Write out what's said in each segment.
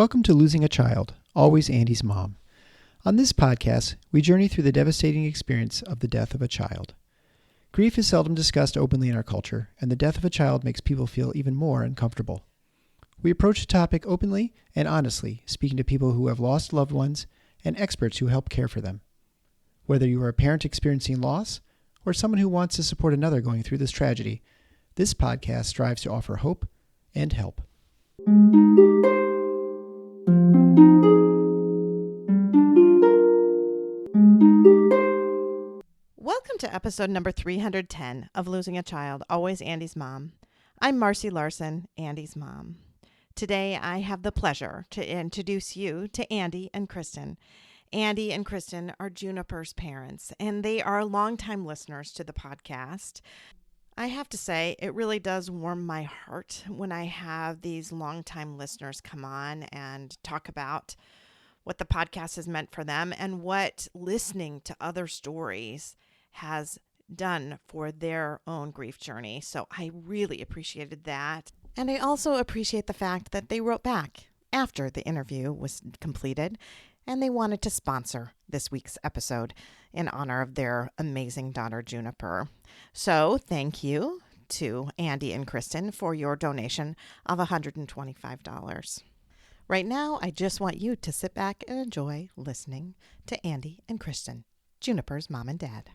Welcome to Losing a Child, Always Andy's Mom. On this podcast, we journey through the devastating experience of the death of a child. Grief is seldom discussed openly in our culture, and the death of a child makes people feel even more uncomfortable. We approach the topic openly and honestly, speaking to people who have lost loved ones and experts who help care for them. Whether you are a parent experiencing loss or someone who wants to support another going through this tragedy, this podcast strives to offer hope and help. Welcome to episode number 310 of Losing a Child, Always Andy's Mom. I'm Macie Larson, Andy's mom. Today I have the pleasure to introduce you to Andy and Kristen. Andy and Kristen are Juniper's parents, and they are longtime listeners to the podcast. I have to say, it really does warm my heart when I have these longtime listeners come on and talk about what the podcast has meant for them and what listening to other stories has done for their own grief journey. So I really appreciated that. And I also appreciate the fact that they wrote back after the interview was completed and they wanted to sponsor this week's episode in honor of their amazing daughter, Juniper. So thank you to Andy and Kristen for your donation of $125. Right now, I just want you to sit back and enjoy listening to Andy and Kristen, Juniper's mom and dad.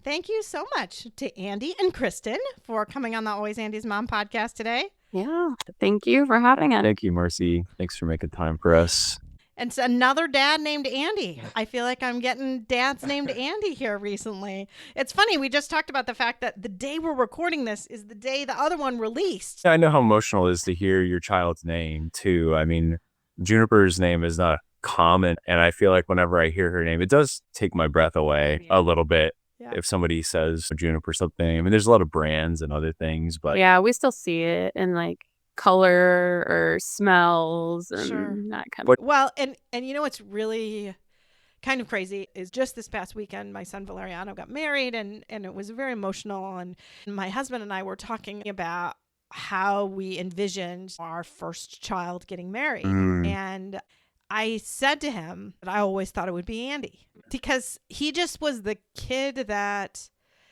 Thank you so much to Andy and Kristen for coming on the Always Andy's Mom podcast today. Yeah, thank you for having us. Thank you, Macie. Thanks for making time for us. And it's another dad named Andy. I feel like I'm getting dads named Andy here recently. It's funny, we just talked about the fact that the day we're recording this is the day the other one released. I know how emotional it is to hear your child's name, too. I mean, Juniper's name is not common, and I feel like whenever I hear her name, it does take my breath away a little bit. Yeah. If somebody says Juniper something, I mean, there's a lot of brands and other things, but yeah, we still see it in like color or smells and that kind of. Well, and you know what's really kind of crazy is just this past weekend, my son Valeriano got married, and it was very emotional. And my husband and I were talking about how we envisioned our first child getting married, and I said to him that I always thought it would be Andy because he just was the kid that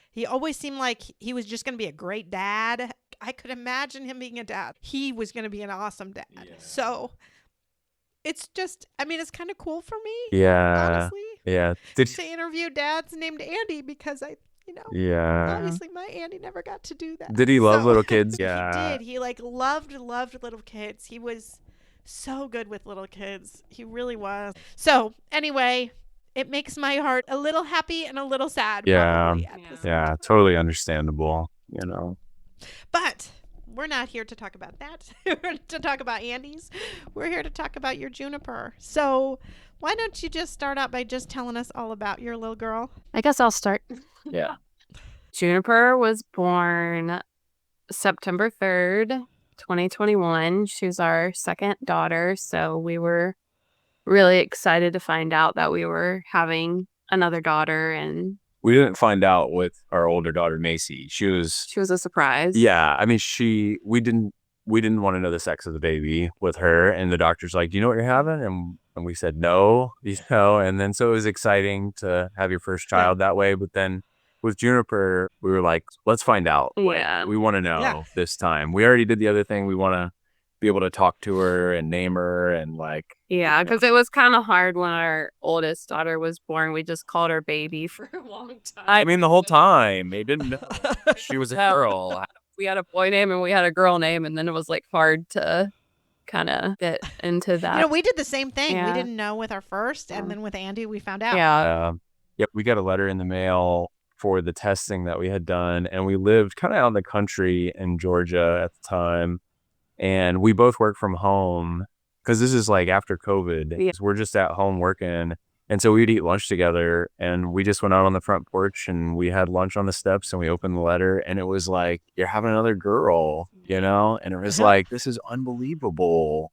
he always seemed like he was just going to be a great dad. I could imagine him being a dad. He was going to be an awesome dad. Yeah. So it's just, I mean, it's kind of cool for me. Yeah. Honestly. Yeah. To interview dads named Andy because obviously my Andy never got to do that. Did he love little kids? Yeah. He did. He loved little kids. He was so good with little kids. He really was. So anyway, it makes my heart a little happy and a little sad. Yeah. Yeah. Totally understandable, But we're not here to talk about that. We're to talk about Andy's. We're here to talk about your Juniper. So why don't you just start out by just telling us all about your little girl? I guess I'll start. Yeah. Juniper was born September 3rd, 2021. She was our second daughter, so we were really excited to find out that we were having another daughter. And we didn't find out with our older daughter Macie. She was a surprise. Yeah, I mean, we didn't want to know the sex of the baby with her, and the doctor's like, "Do you know what you're having?" And we said no, and then so it was exciting to have your first child that way, but then with Juniper, we were like, let's find out. Yeah. We want to know this time. We already did the other thing. We want to be able to talk to her and name her and Yeah, because it was kind of hard when our oldest daughter was born. We just called her baby for a long time. I mean, the whole time. They didn't know she was a girl. We had a boy name and we had a girl name, and then it was hard to kind of get into that. We did the same thing. Yeah. We didn't know with our first, and then with Andy, we found out. Yeah. Yep, we got a letter in the mail for the testing that we had done, and we lived kind of out in the country in Georgia at the time, and we both work from home because this is after COVID. Yeah. We're just at home working, and so we'd eat lunch together, and we just went out on the front porch and we had lunch on the steps, and we opened the letter, and it was like, you're having another girl, and it was like, this is unbelievable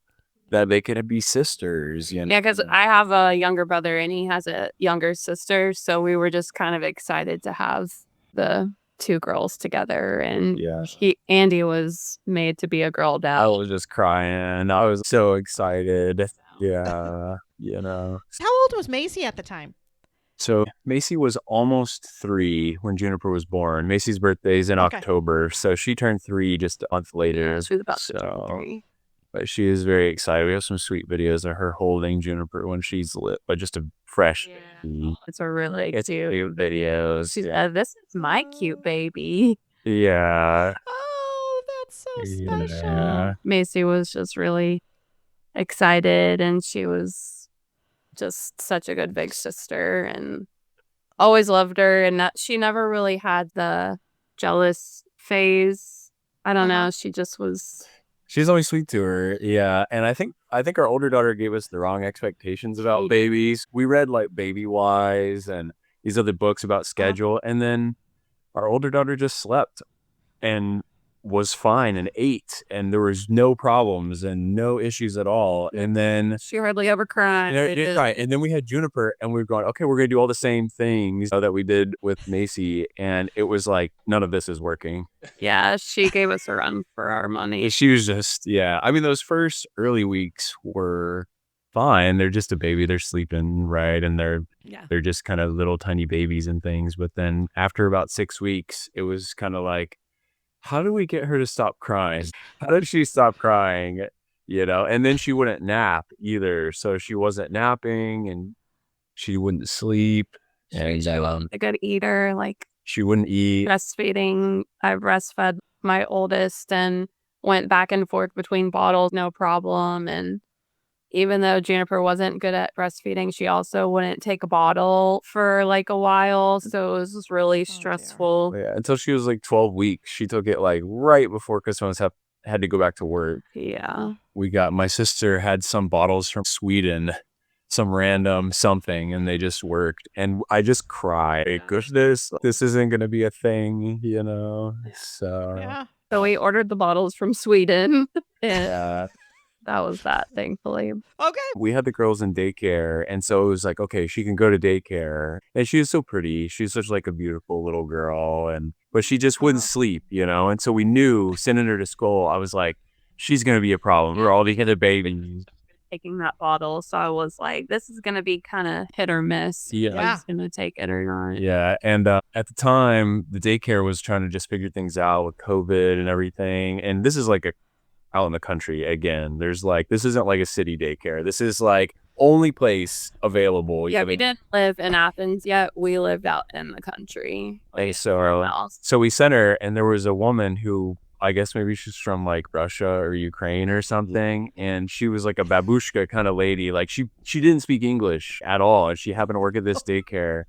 that they could be sisters, Yeah, because I have a younger brother and he has a younger sister, so we were just kind of excited to have the two girls together, and Yeah. Andy was made to be a girl dad. I was just crying. I was so excited. Yeah, How old was Macie at the time? So Macie was almost 3 when Juniper was born. Macie's birthday is in Okay. October, so she turned 3 just a month later. Yeah, she was about to turn 3. But she is very excited. We have some sweet videos of her holding Juniper when she's lit, but just a fresh baby. It's a really It's cute cute videos. She's, this is my cute baby. Yeah. Oh, that's so special. Yeah. Macie was just really excited, and she was just such a good big sister, and always loved her, and she never really had the jealous phase. I don't know. She just was. She's always sweet to her. Yeah. And I think our older daughter gave us the wrong expectations about babies. We read like Baby Wise and these other books about schedule. And then our older daughter just slept and was fine and ate, and there was no problems and no issues at all. And then She hardly ever cried. right. And then we had Juniper, and we were going, okay, we're going to do all the same things that we did with Macie. And it was like, none of this is working. Yeah, she gave us a run for our money. She was just, I mean, those first early weeks were fine. They're just a baby. They're sleeping, right? And they're just kind of little tiny babies and things. But then after about 6 weeks, it was kind of like, how do we get her to stop crying? How did she stop crying? And then she wouldn't nap either. So she wasn't napping and she wouldn't sleep. She's a good eater, like she wouldn't eat. Breastfeeding. I breastfed my oldest and went back and forth between bottles, no problem. And even though Juniper wasn't good at breastfeeding, she also wouldn't take a bottle for like a while. So it was just really stressful. Yeah, until she was like 12 weeks. She took it like right before Christmas had to go back to work. Yeah. My sister had some bottles from Sweden, some random something, and they just worked. And I just cried. Goodness, this isn't going to be a thing, So we ordered the bottles from Sweden. Yeah. That was that, thankfully. Okay. We had the girls in daycare, and so it was like, okay, she can go to daycare. And she was so pretty. She's such like a beautiful little girl, but she just wouldn't sleep, And so we knew sending her to school, I was like, she's going to be a problem. We're all together babies. Taking that bottle, so I was like, this is going to be kind of hit or miss. Yeah. I'm going to take it or not. Yeah, and at the time, the daycare was trying to just figure things out with COVID and everything. And this is like out in the country again. There's like, this isn't like a city daycare. This is like only place available. Yeah, we didn't live in Athens yet. We lived out in the country. So we sent her, and there was a woman who, I guess maybe she's from like Russia or Ukraine or something. And she was like a babushka kind of lady. Like she didn't speak English at all. And she happened to work at this daycare.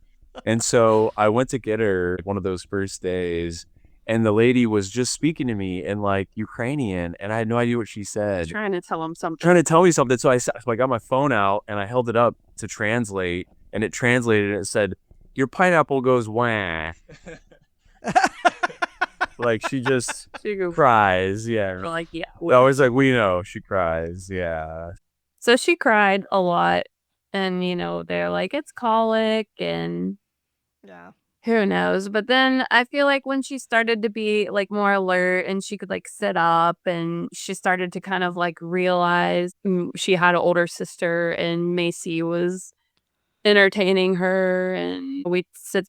And so I went to get her one of those first days. And the lady was just speaking to me in like Ukrainian, and I had no idea what she said. Trying to tell him something. Trying to tell me something. So I got my phone out and I held it up to translate, and it translated and it said, "Your pineapple goes wah." Like she cries. Yeah. We're like, yeah. I was like, we know she cries. Yeah. So she cried a lot, and they're like, it's colic, and who knows? But then I feel like when she started to be like more alert and she could like sit up, and she started to kind of like realize she had an older sister, and Macie was entertaining her, and we'd sit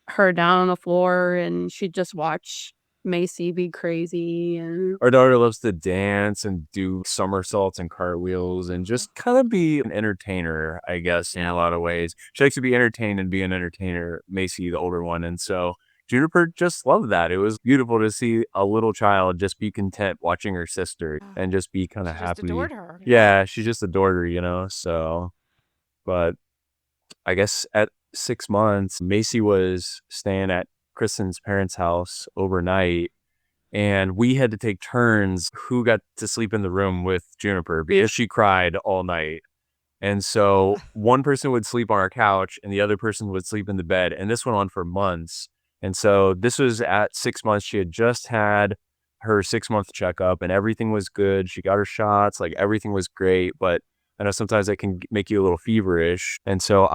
her down on the floor and she'd just watch Macie be crazy. And our daughter loves to dance and do somersaults and cartwheels and just kind of be an entertainer, I guess, in a lot of ways. She likes to be entertained and be an entertainer, Macie, the older one. And so Juniper just loved that. It was beautiful to see a little child just be content watching her sister and just be kind of happy. Just adored her. Yeah, she just adored her, so. But I guess at 6 months, Macie was staying at Kristen's parents' house overnight, and we had to take turns who got to sleep in the room with Juniper because she cried all night. And so one person would sleep on our couch and the other person would sleep in the bed, and this went on for months. And so this was at 6 months. She had just had her 6-month checkup and everything was good. She got her shots, like everything was great, but I know sometimes that can make you a little feverish. And so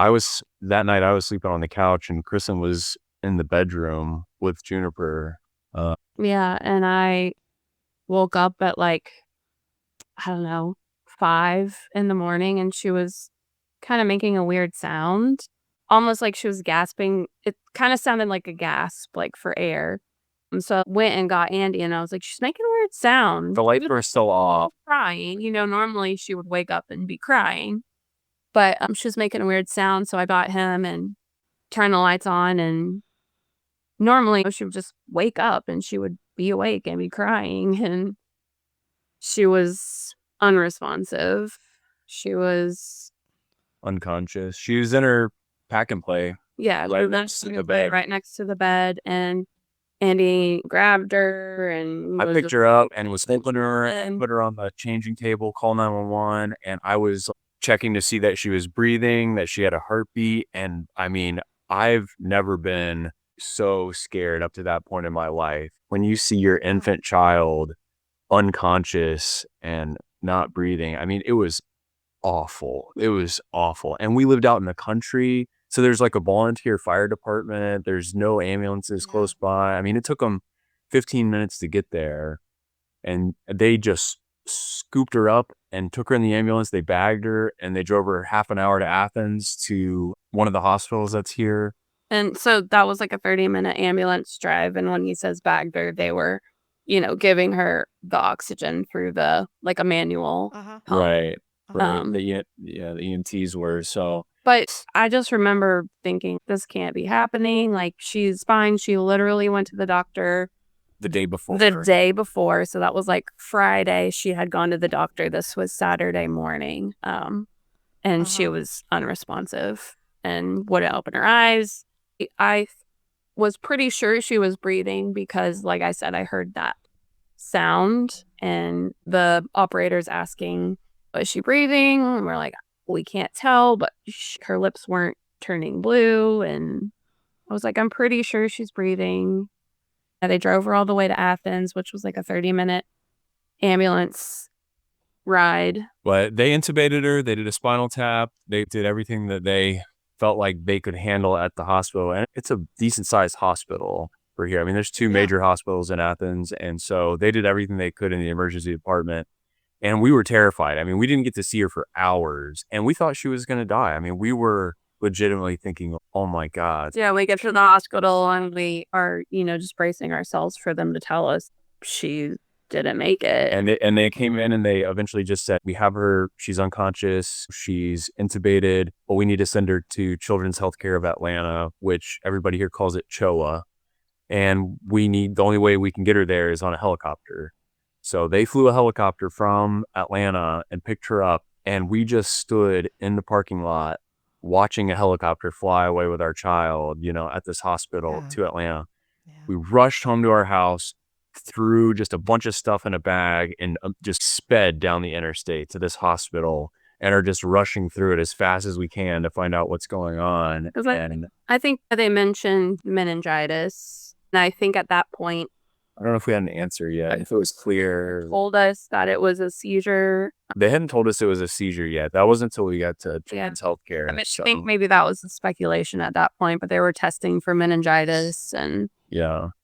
that night I was sleeping on the couch, and Kristen was in the bedroom with Juniper. Yeah, and I woke up at like, I don't know, 5 in the morning, and she was kind of making a weird sound, almost like she was gasping. It kind of sounded like a gasp, like for air. And so I went and got Andy, and I was like, she's making a weird sound. The lights were still off. Crying. Normally she would wake up and be crying, but she was making a weird sound. So I got him and turned the lights on, and normally she would just wake up and she would be awake and be crying, and she was unresponsive. She was Unconscious. She was in her pack and play. Yeah, Right next to the bed. right next to the bed, and Andy grabbed her and I picked her up and was holding her and put her on the changing table, call 911, and I was checking to see that she was breathing, that she had a heartbeat. And I mean, I've never been so scared up to that point in my life. When you see your infant child unconscious and not breathing, I mean, it was awful. It was awful. And we lived out in the country. So there's like a volunteer fire department. There's no ambulances close by. I mean, it took them 15 minutes to get there. And they just scooped her up and took her in the ambulance. They bagged her and they drove her half an hour to Athens to one of the hospitals that's here. And so that was like a 30-minute ambulance drive. And when he says bagged her, they were, giving her the oxygen through like a manual pump. Right. The EMTs were. So, but I just remember thinking, this can't be happening. Like, she's fine. She literally went to the doctor the day before. So that was like Friday. She had gone to the doctor. This was Saturday morning. And she was unresponsive and wouldn't open her eyes. I was pretty sure she was breathing because, like I said, I heard that sound and the operator's asking, is she breathing? And we're like, we can't tell, but her lips weren't turning blue. And I was like, I'm pretty sure she's breathing. And they drove her all the way to Athens, which was like a 30-minute ambulance ride. But they intubated her. They did a spinal tap. They did everything that they felt like they could handle at the hospital. And it's a decent sized hospital for here. I mean, there's two major hospitals in Athens. And so they did everything they could in the emergency department. And we were terrified. I mean, we didn't get to see her for hours and we thought she was going to die. I mean, we were legitimately thinking, oh my God. Yeah, we get to the hospital and we are, just bracing ourselves for them to tell us she didn't make it. And they came in and they eventually just said, we have her, she's unconscious, she's intubated, but we need to send her to Children's Healthcare of Atlanta, which everybody here calls it CHOA. And the only way we can get her there is on a helicopter. So they flew a helicopter from Atlanta and picked her up. And we just stood in the parking lot watching a helicopter fly away with our child, at this hospital to Atlanta. Yeah. We rushed home to our house, threw just a bunch of stuff in a bag and just sped down the interstate to this hospital and are just rushing through it as fast as we can to find out what's going on. I think they mentioned meningitis. And I think at that point, I don't know if we had an answer yet, if it was clear. Told us that it was a seizure. They hadn't told us it was a seizure yet. That wasn't until we got to Children's Healthcare. I think maybe that was the speculation at that point, but they were testing for meningitis and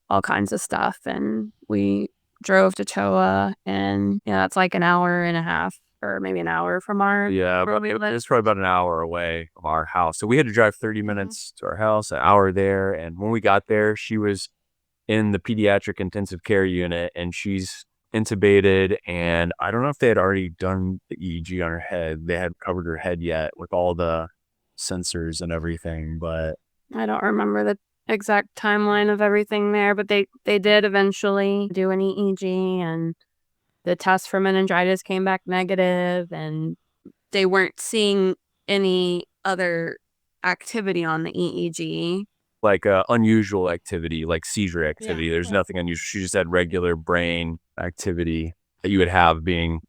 all kinds of stuff. And we drove to CHOA, and that's like an hour and a half or maybe an hour from our it's probably about an hour away from our house. So we had to drive 30 minutes to our house, an hour there. And when we got there, she was in the pediatric intensive care unit and she's intubated. And I don't know if they had already done the EEG on her head. They hadn't covered her head yet with all the sensors and everything, but I don't remember the exact timeline of everything there, but they did eventually do an EEG and the test for meningitis came back negative, and they weren't seeing any other activity on the EEG. Like unusual activity, like seizure activity. There's nothing unusual. She just had regular brain activity that you would have being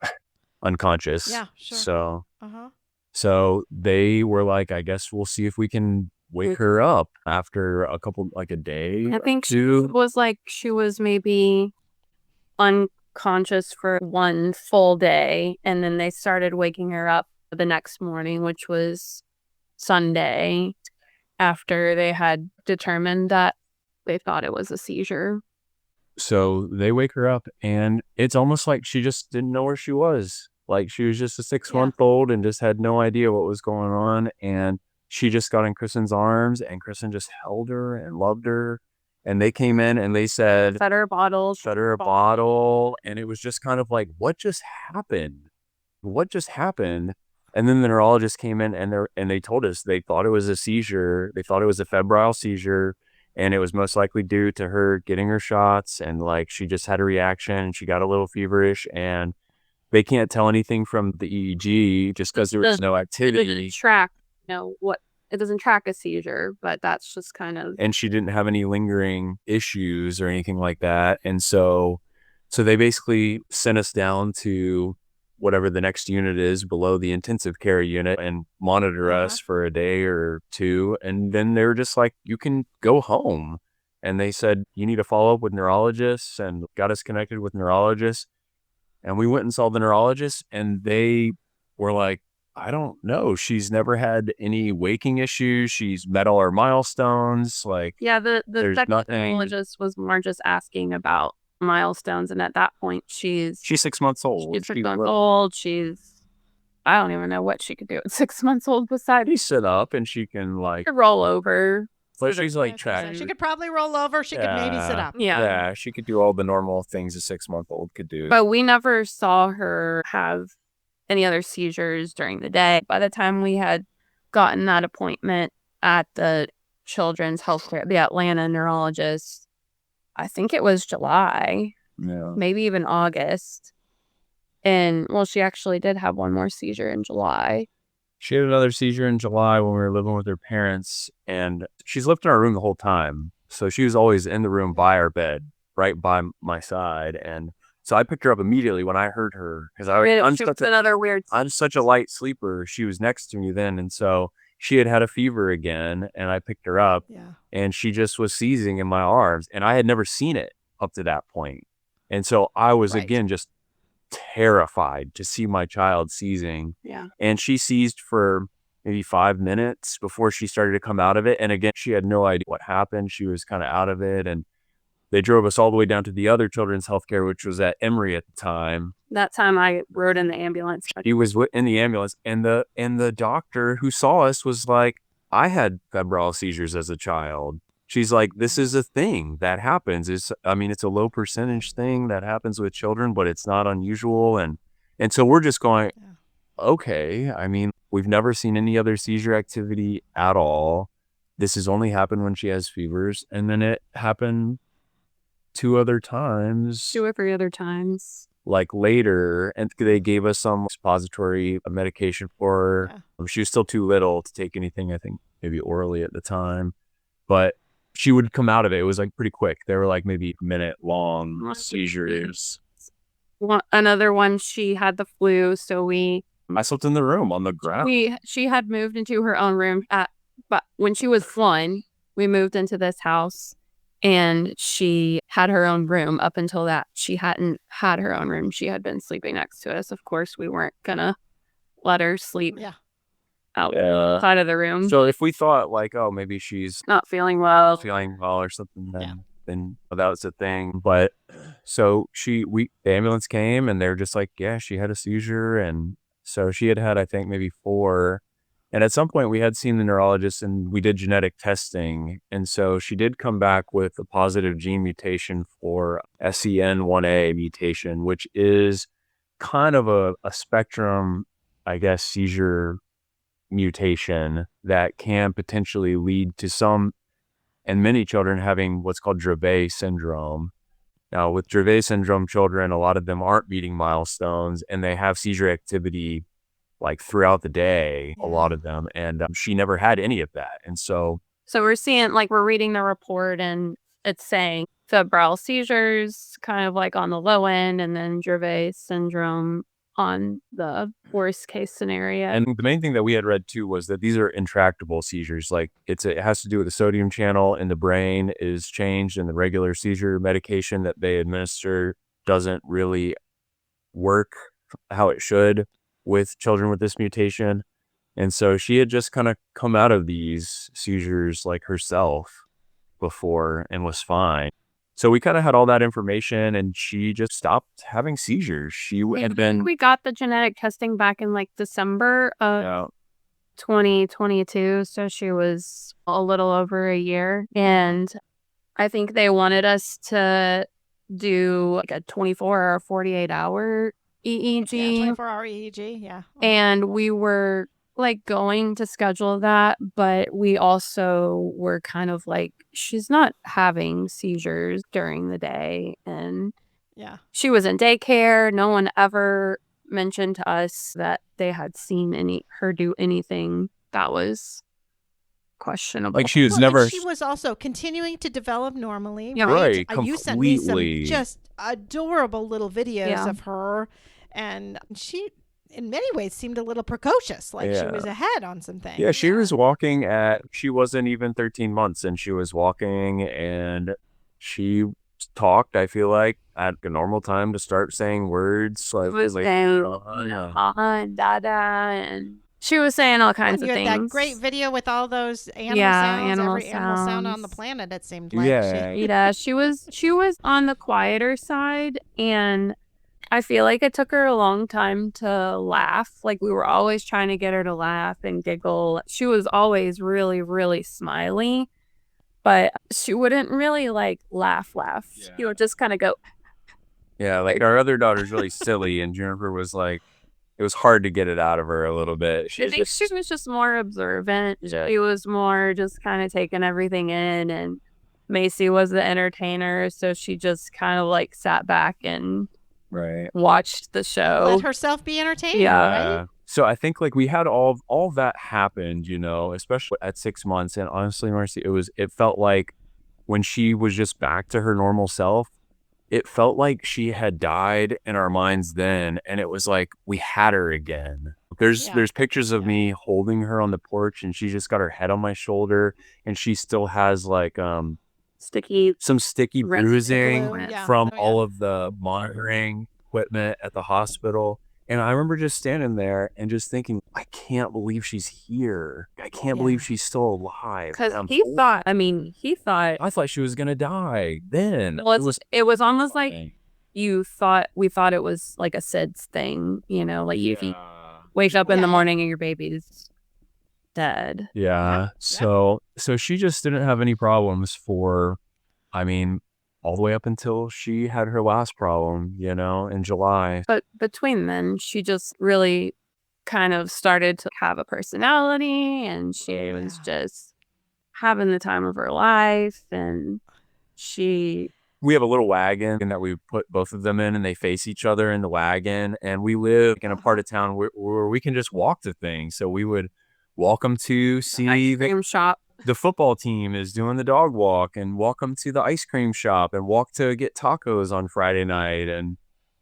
unconscious. Yeah, sure. So they were like, I guess we'll see if we can wake her up after a day. I think she was maybe unconscious for one full day, and then they started waking her up the next morning, which was Sunday. after they had determined that they thought it was a seizure. So they wake her up, and it's almost like she just didn't know where she was. Like she was just a 6-month-old and just had no idea what was going on. And she just got in Kristen's arms, and Kristen just held her and loved her. And they came in and they said, Fed her a bottle. And it was just kind of like, what just happened? What just happened? And then the neurologist came in and they told us they thought it was a seizure. They thought it was a febrile seizure. And it was most likely due to her getting her shots, and like she just had a reaction and she got a little feverish, and they can't tell anything from the EEG just because there was no activity. It doesn't track, it doesn't track a seizure, but that's just kind of. And she didn't have any lingering issues or anything like that. And so they basically sent us down to whatever the next unit is below the intensive care unit and monitor us for a day or two. And then they were just like, you can go home. And they said, you need to follow up with neurologists, and got us connected with neurologists. And we went and saw the neurologist, and they were like, I don't know. She's never had any waking issues. She's met all her milestones. Like, the there's second nothing. neurologist was more just asking about milestones, and at that point she's 6 months old. She's 6 months old. I don't even know what she could do at 6 months old besides She sit up and she can like roll over. But she's like She could probably roll over. She could maybe sit up. Yeah, she could do all the normal things a 6-month-old could do. But we never saw her have any other seizures during the day. By the time we had gotten that appointment at the Children's Healthcare, the Atlanta neurologist, I think it was July, maybe even August. And well, she actually did have one more seizure in July. She had another seizure in July when we were living with her parents, and she's lived in our room the whole time. So she was always in the room by our bed, right by my side. And so I picked her up immediately when I heard her, because I'm such a light sleeper. She was next to me then, and so she had a fever again, and I picked her up, and she just was seizing in my arms, and I had never seen it up to that point. And so I was again just terrified to see my child seizing. And she seized for maybe 5 minutes before she started to come out of it. And again, she had no idea what happened. She was kind of out of it, and they drove us all the way down to the other Children's Healthcare, which was at Emory at the time. That time I rode in the ambulance. He was in the ambulance, and the doctor who saw us was like, I had febrile seizures as a child. She's like, this is a thing that happens. It's a low percentage thing that happens with children, but it's not unusual. And so we're just going, okay. I mean, we've never seen any other seizure activity at all. This has only happened when she has fevers. And then it happened 2 or 3 other times. Like later, and they gave us some suppository medication for her. She was still too little to take anything, I think maybe orally at the time, but she would come out of it. It was like pretty quick. They were like maybe minute-long seizures. Another one, she had the flu, so I slept in the room on the ground. She had moved into her own room, but when she was 1, we moved into this house, and she had her own room. Up until that, she hadn't had her own room. She had been sleeping next to us. Of course, we weren't gonna let her sleep outside of the room. So if we thought like, oh, maybe she's not feeling well or something, then that was a thing. But so the ambulance came, and they're just like, she had a seizure. And so she had I think maybe 4. And at some point we had seen the neurologist, and we did genetic testing. And so she did come back with a positive gene mutation for SEN1A mutation, which is kind of a spectrum, I guess, seizure mutation that can potentially lead to some and many children having what's called Dravet syndrome. Now, with Dravet syndrome children, a lot of them aren't meeting milestones, and they have seizure activity like throughout the day, a lot of them. And she never had any of that. And so we're seeing, like, we're reading the report, and it's saying febrile seizures kind of like on the low end, and then Dravet syndrome on the worst case scenario. And the main thing that we had read too was that these are intractable seizures. Like it has to do with the sodium channel in the brain is changed, and the regular seizure medication that they administer doesn't really work how it should with children with this mutation. And so she had just kind of come out of these seizures like herself before and was fine. So we kind of had all that information, and she just stopped having seizures. She had been. We got the genetic testing back in like December of 2022. So she was a little over a year. And I think they wanted us to do like a 24 or 48 hour EEG. Yeah, 24-hour EEG, yeah. And we were like going to schedule that, but we also were kind of like, she's not having seizures during the day. And yeah, she was in daycare. No one ever mentioned to us that they had seen her do anything that was questionable. Like she was never. She was also continuing to develop normally. Yeah. Right, You sent me completely. some just adorable little videos of her, and she, in many ways, seemed a little precocious. Like she was ahead on some things. Yeah, she was walking she wasn't even 13 months, and she was walking, and she talked, I feel like, at a normal time to start saying words. Like, and dada, and she was saying all kinds of things. That great video with all those animal sounds, every animal sound on the planet, it seemed like. Yeah, she was on the quieter side, and I feel like it took her a long time to laugh. Like we were always trying to get her to laugh and giggle. She was always really, really smiley, but she wouldn't really like laugh. Yeah. She would just kind of go. Yeah, like our other daughter's really silly, and Juniper was like, it was hard to get it out of her a little bit. I think she was just more observant. She was more just kind of taking everything in, and Macie was the entertainer, so she just kind of like sat back and watched the show. Let herself be entertained. Yeah. Right? So I think like we had all that happened, you know, especially at 6 months. And honestly, Marcy, it felt like when she was just back to her normal self, it felt like she had died in our minds then, and it was like we had her again. There's pictures of me holding her on the porch, and she just got her head on my shoulder, and she still has like sticky bruising from all of the monitoring equipment at the hospital. And I remember just standing there and just thinking, I can't believe she's here. I can't believe she's still alive. Because I thought she was gonna die then. Well, it was almost like we thought it was like a SIDS thing, you know, like if you wake up in the morning and your baby's dead. Yeah. So she just didn't have any problems all the way up until she had her last problem, you know, in July. But between then, she just really kind of started to have a personality, and she was just having the time of her life. And we have a little wagon that we put both of them in, and they face each other in the wagon. And we live in a part of town where we can just walk to things. So we would walk them to see ice cream shop. The football team is doing the dog walk, and walk them to the ice cream shop, and walk to get tacos on Friday night, and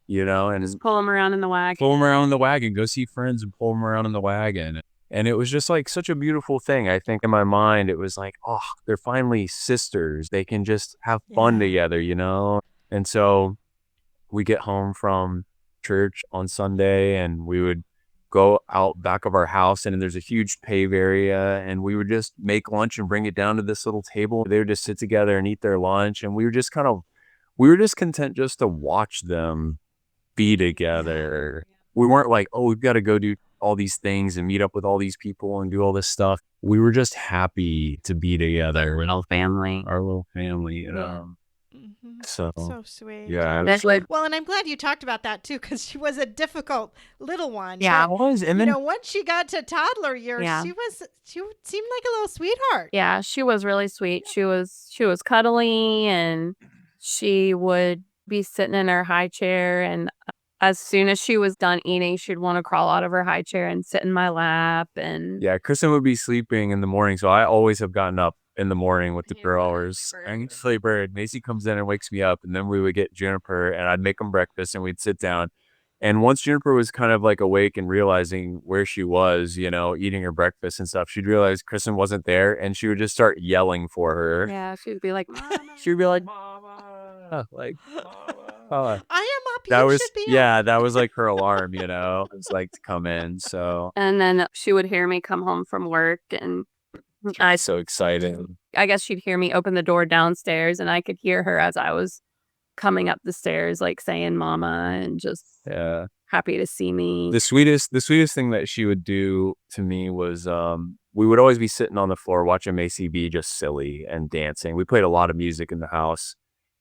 you know, and just pull them around in the wagon. Go see friends and pull them around in the wagon. And it was just like such a beautiful thing. I think in my mind it was like, oh, they're finally sisters. They can just have fun together, you know. And so we get home from church on Sunday, and we would go out back of our house, and there's a huge pave area, and we would just make lunch and bring it down to this little table. They would just sit together and eat their lunch, and we were just content just to watch them be together. We weren't like, oh, we've got to go do all these things and meet up with all these people and do all this stuff. We were just happy to be together. Our little family, you know. Mm-hmm. So sweet. Yeah. Well, and I'm glad you talked about that too, because she was a difficult little one. Yeah, it was. And then, you know, once she got to toddler years, she seemed like a little sweetheart. Yeah, she was really sweet. She was cuddly, and she would be sitting in her high chair, and as soon as she was done eating, she'd want to crawl out of her high chair and sit in my lap. And Kristen would be sleeping in the morning, so I always have gotten up in the morning with the girls. And sleeper, Macie comes in and wakes me up, and then we would get Juniper, and I'd make them breakfast, and we'd sit down. And once Juniper was kind of like awake and realizing where she was, you know, eating her breakfast and stuff, she'd realize Kristen wasn't there, and she would just start yelling for her. Yeah, she'd be like, Mama. She'd be like, Mama. Like, Mama. I am up That You was, should be up. yeah, that was like her alarm, you know, it was like to come in. So And then she would hear me come home from work, and I so excited. I guess she'd hear me open the door downstairs, and I could hear her as I was coming up the stairs, like saying mama and just Yeah. happy to see me. The sweetest thing that she would do to me was we would always be sitting on the floor watching Macie be just silly and dancing. We played a lot of music in the house,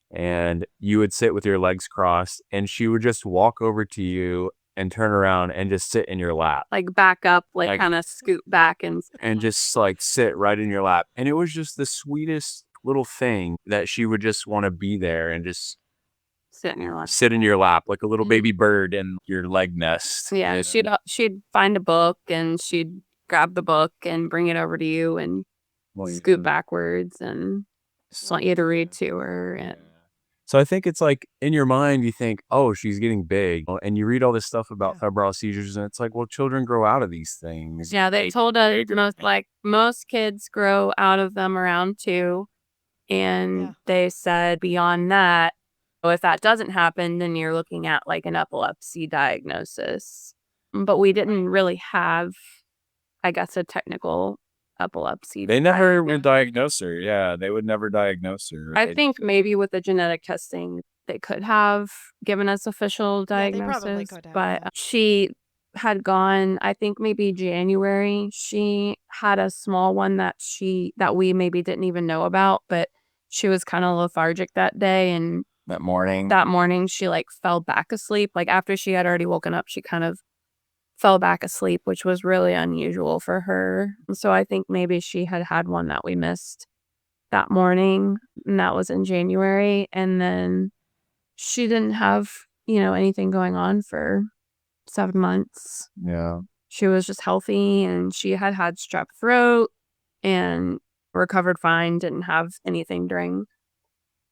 and you would sit with your legs crossed, and she would just walk over to you and turn around and just sit in your lap. Like back up, like Like- kind of scoot back and just like sit right in your lap. And it was just the sweetest little thing that she would just want to be there and just sit in your lap. sit in your lap like a little Mhm. baby bird in your leg nest. Yeah, And- she'd find a book, and she'd grab the book and bring it over to you and scoot backwards and just want you to read to her. And So I think it's like in your mind, you think, oh, she's getting big. And you read all this stuff about febrile seizures, and it's like, well, children grow out of these things. yeah, they told us most kids grow out of them around 2. And they said beyond that, if that doesn't happen, then you're looking at like an epilepsy diagnosis. But we didn't really have, I guess, a technical epilepsy. They never would diagnose her. Yeah, they would never diagnose her. I think maybe with the genetic testing, they could have given us official Yeah, they probably diagnosis. could have, But yeah. she had gone, I think maybe January. She had a small one that we maybe didn't even know about, but she was kind of lethargic that day, and that morning. that morning she like fell back asleep. Like after she had already woken up, she kind of fell back asleep, which was really unusual for her. So I think maybe she had one that we missed that morning, and that was in January. And then she didn't have, anything going on for 7 months. Yeah. She was just healthy, and she had strep throat and recovered fine, didn't have anything during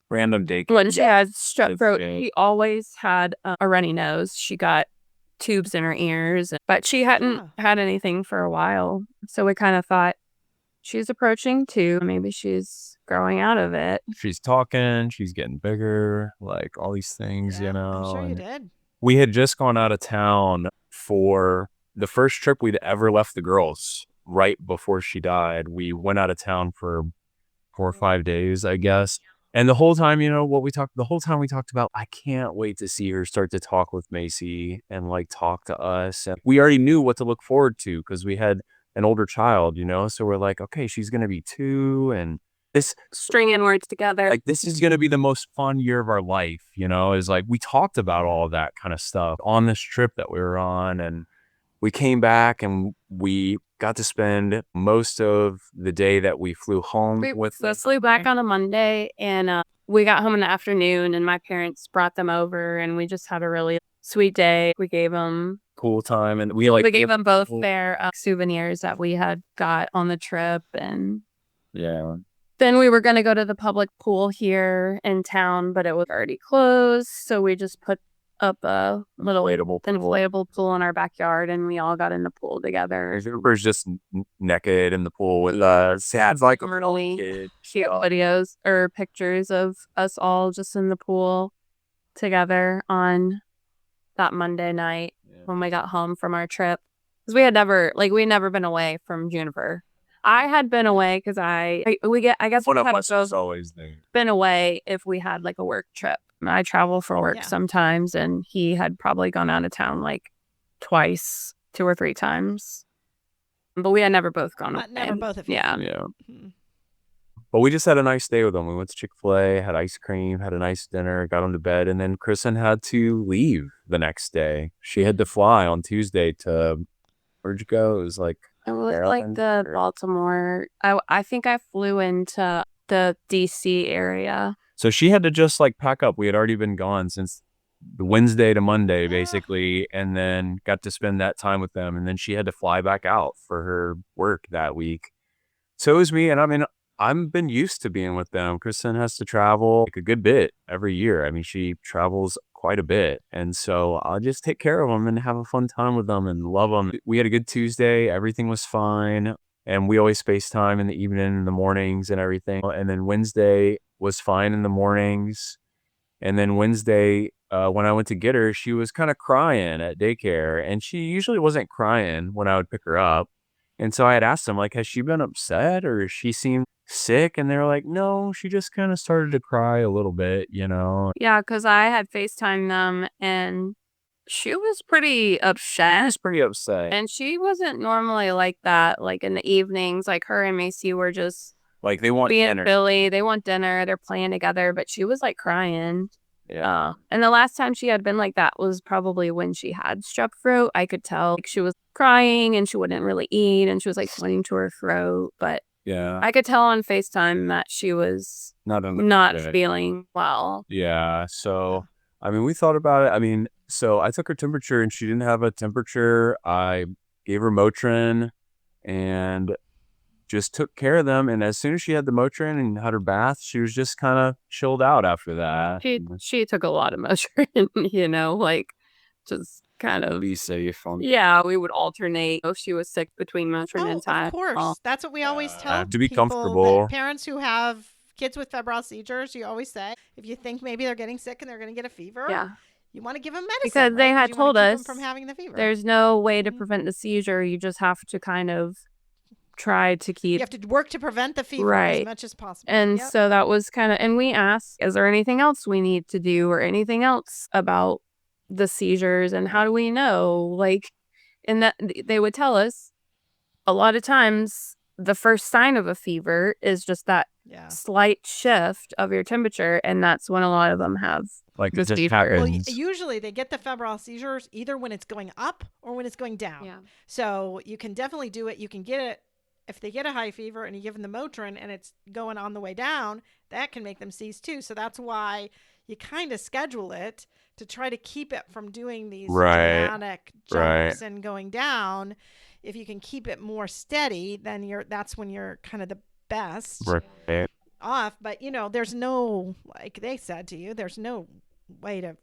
Random daycare. when she had strep throat. Okay. She always had a runny nose. She got tubes in her ears, but she hadn't had anything for a while. So we kind of thought, she's approaching 2. Maybe she's growing out of it. She's talking, she's getting bigger, like all these things, you know. I'm sure you and did. We had just gone out of town for the first trip we'd ever left the girls right before she died. We went out of town for 4 or 5 days, I guess. And the whole time, the whole time we talked about, I can't wait to see her start to talk with Macie and like talk to us. And we already knew what to look forward to because we had an older child, so we're like, okay, she's going to be 2, and this Stringing words together. like this is going to be the most fun year of our life, is like we talked about all of that kind of stuff on this trip that we were on. And we came back and we got to spend most of the day that we flew home with We flew back on a Monday, and we got home in the afternoon, and my parents brought them over, and we just had a really sweet day. We gave them cool time, and we gave them both their souvenirs that we had got on the trip. And yeah. then we were going to go to the public pool here in town, but it was already closed. So we just put up a little inflatable pool in our backyard, and we all got in the pool together. Juniper's just naked in the pool with us. Yeah, it's like a Really kid. cute videos or pictures of us all just in the pool together on that Monday night when we got home from our trip. Because we had never been away from Juniper. I had been away because I guess One we of had us is always there. been away if we had like a work trip. I travel for work sometimes, and he had probably gone out of town like twice, 2 or 3 times. But we had never both gone away. Never both of you. Yeah. Yeah. Mhm. But we just had a nice day with them. We went to Chick-fil-A, had ice cream, had a nice dinner, got them to bed, and then Kristen had to leave the next day. She had to fly on Tuesday to, where'd you go? It was like It was like the Baltimore. I think I flew into the DC area. So she had to just like pack up. We had already been gone since the Wednesday to Monday, basically, and then got to spend that time with them. And then she had to fly back out for her work that week. So it was me. And I mean, I've been used to being with them. Kristen has to travel like a good bit every year. I mean, she travels quite a bit. And so I'll just take care of them and have a fun time with them and love them. We had a good Tuesday. Everything was fine. And we always FaceTime in the evening, in the mornings and everything. And then Wednesday was fine in the mornings. And then Wednesday, when I went to get her, she was kind of crying at daycare, and she usually wasn't crying when I would pick her up. And so I had asked them, like, has she been upset or she seemed sick? And they were like, no, she just kind of started to cry a little bit, you know? Yeah, because I had FaceTimed them and she was pretty upset. She was pretty upset. And she wasn't normally like that. Like in the evenings, like her and Macie were just Like they want being dinner. Billy. They want dinner. They're playing together, but she was like crying. Yeah. And the last time she had been like that was probably when she had strep throat. I could tell like she was crying and she wouldn't really eat and she was like pointing to her throat. But Yeah. I could tell on FaceTime that she was not feeling well. Yeah. So, I mean, we thought about it. I mean, so I took her temperature and she didn't have a temperature. I gave her Motrin and just took care of them. And as soon as she had the Motrin and had her bath, she was just kind of chilled out after that. She took a lot of Motrin, you know, like just kind of be safe. Yeah, we would alternate if she was sick between Motrin and Tylenol. Of course. That's what we always tell to be people, comfortable. Parents who have kids with febrile seizures, you always say, if you think maybe they're getting sick and they're going to get a fever, you want to give them medicine. Because they had told us from having the fever. There's no way to prevent the seizure. You just have to kind of try to keep... You have to work to prevent the fever as much as possible. And so that was kind of... And we asked, is there anything else we need to do or anything else about the seizures and how do we know? Like, and that they would tell us a lot of times the first sign of a fever is just that slight shift of your temperature, and that's when a lot of them have like the just well, usually they get the febrile seizures either when it's going up or when it's going down. Yeah. So you can definitely do it. You can get it if they get a high fever and you give them the Motrin and it's going on the way down, that can make them seize too. So that's why you kind of schedule it to try to keep it from doing these dramatic jumps and going down. If you can keep it more steady, then that's when you're kind of the best off. But you know, there's no, like they said to you, there's no way to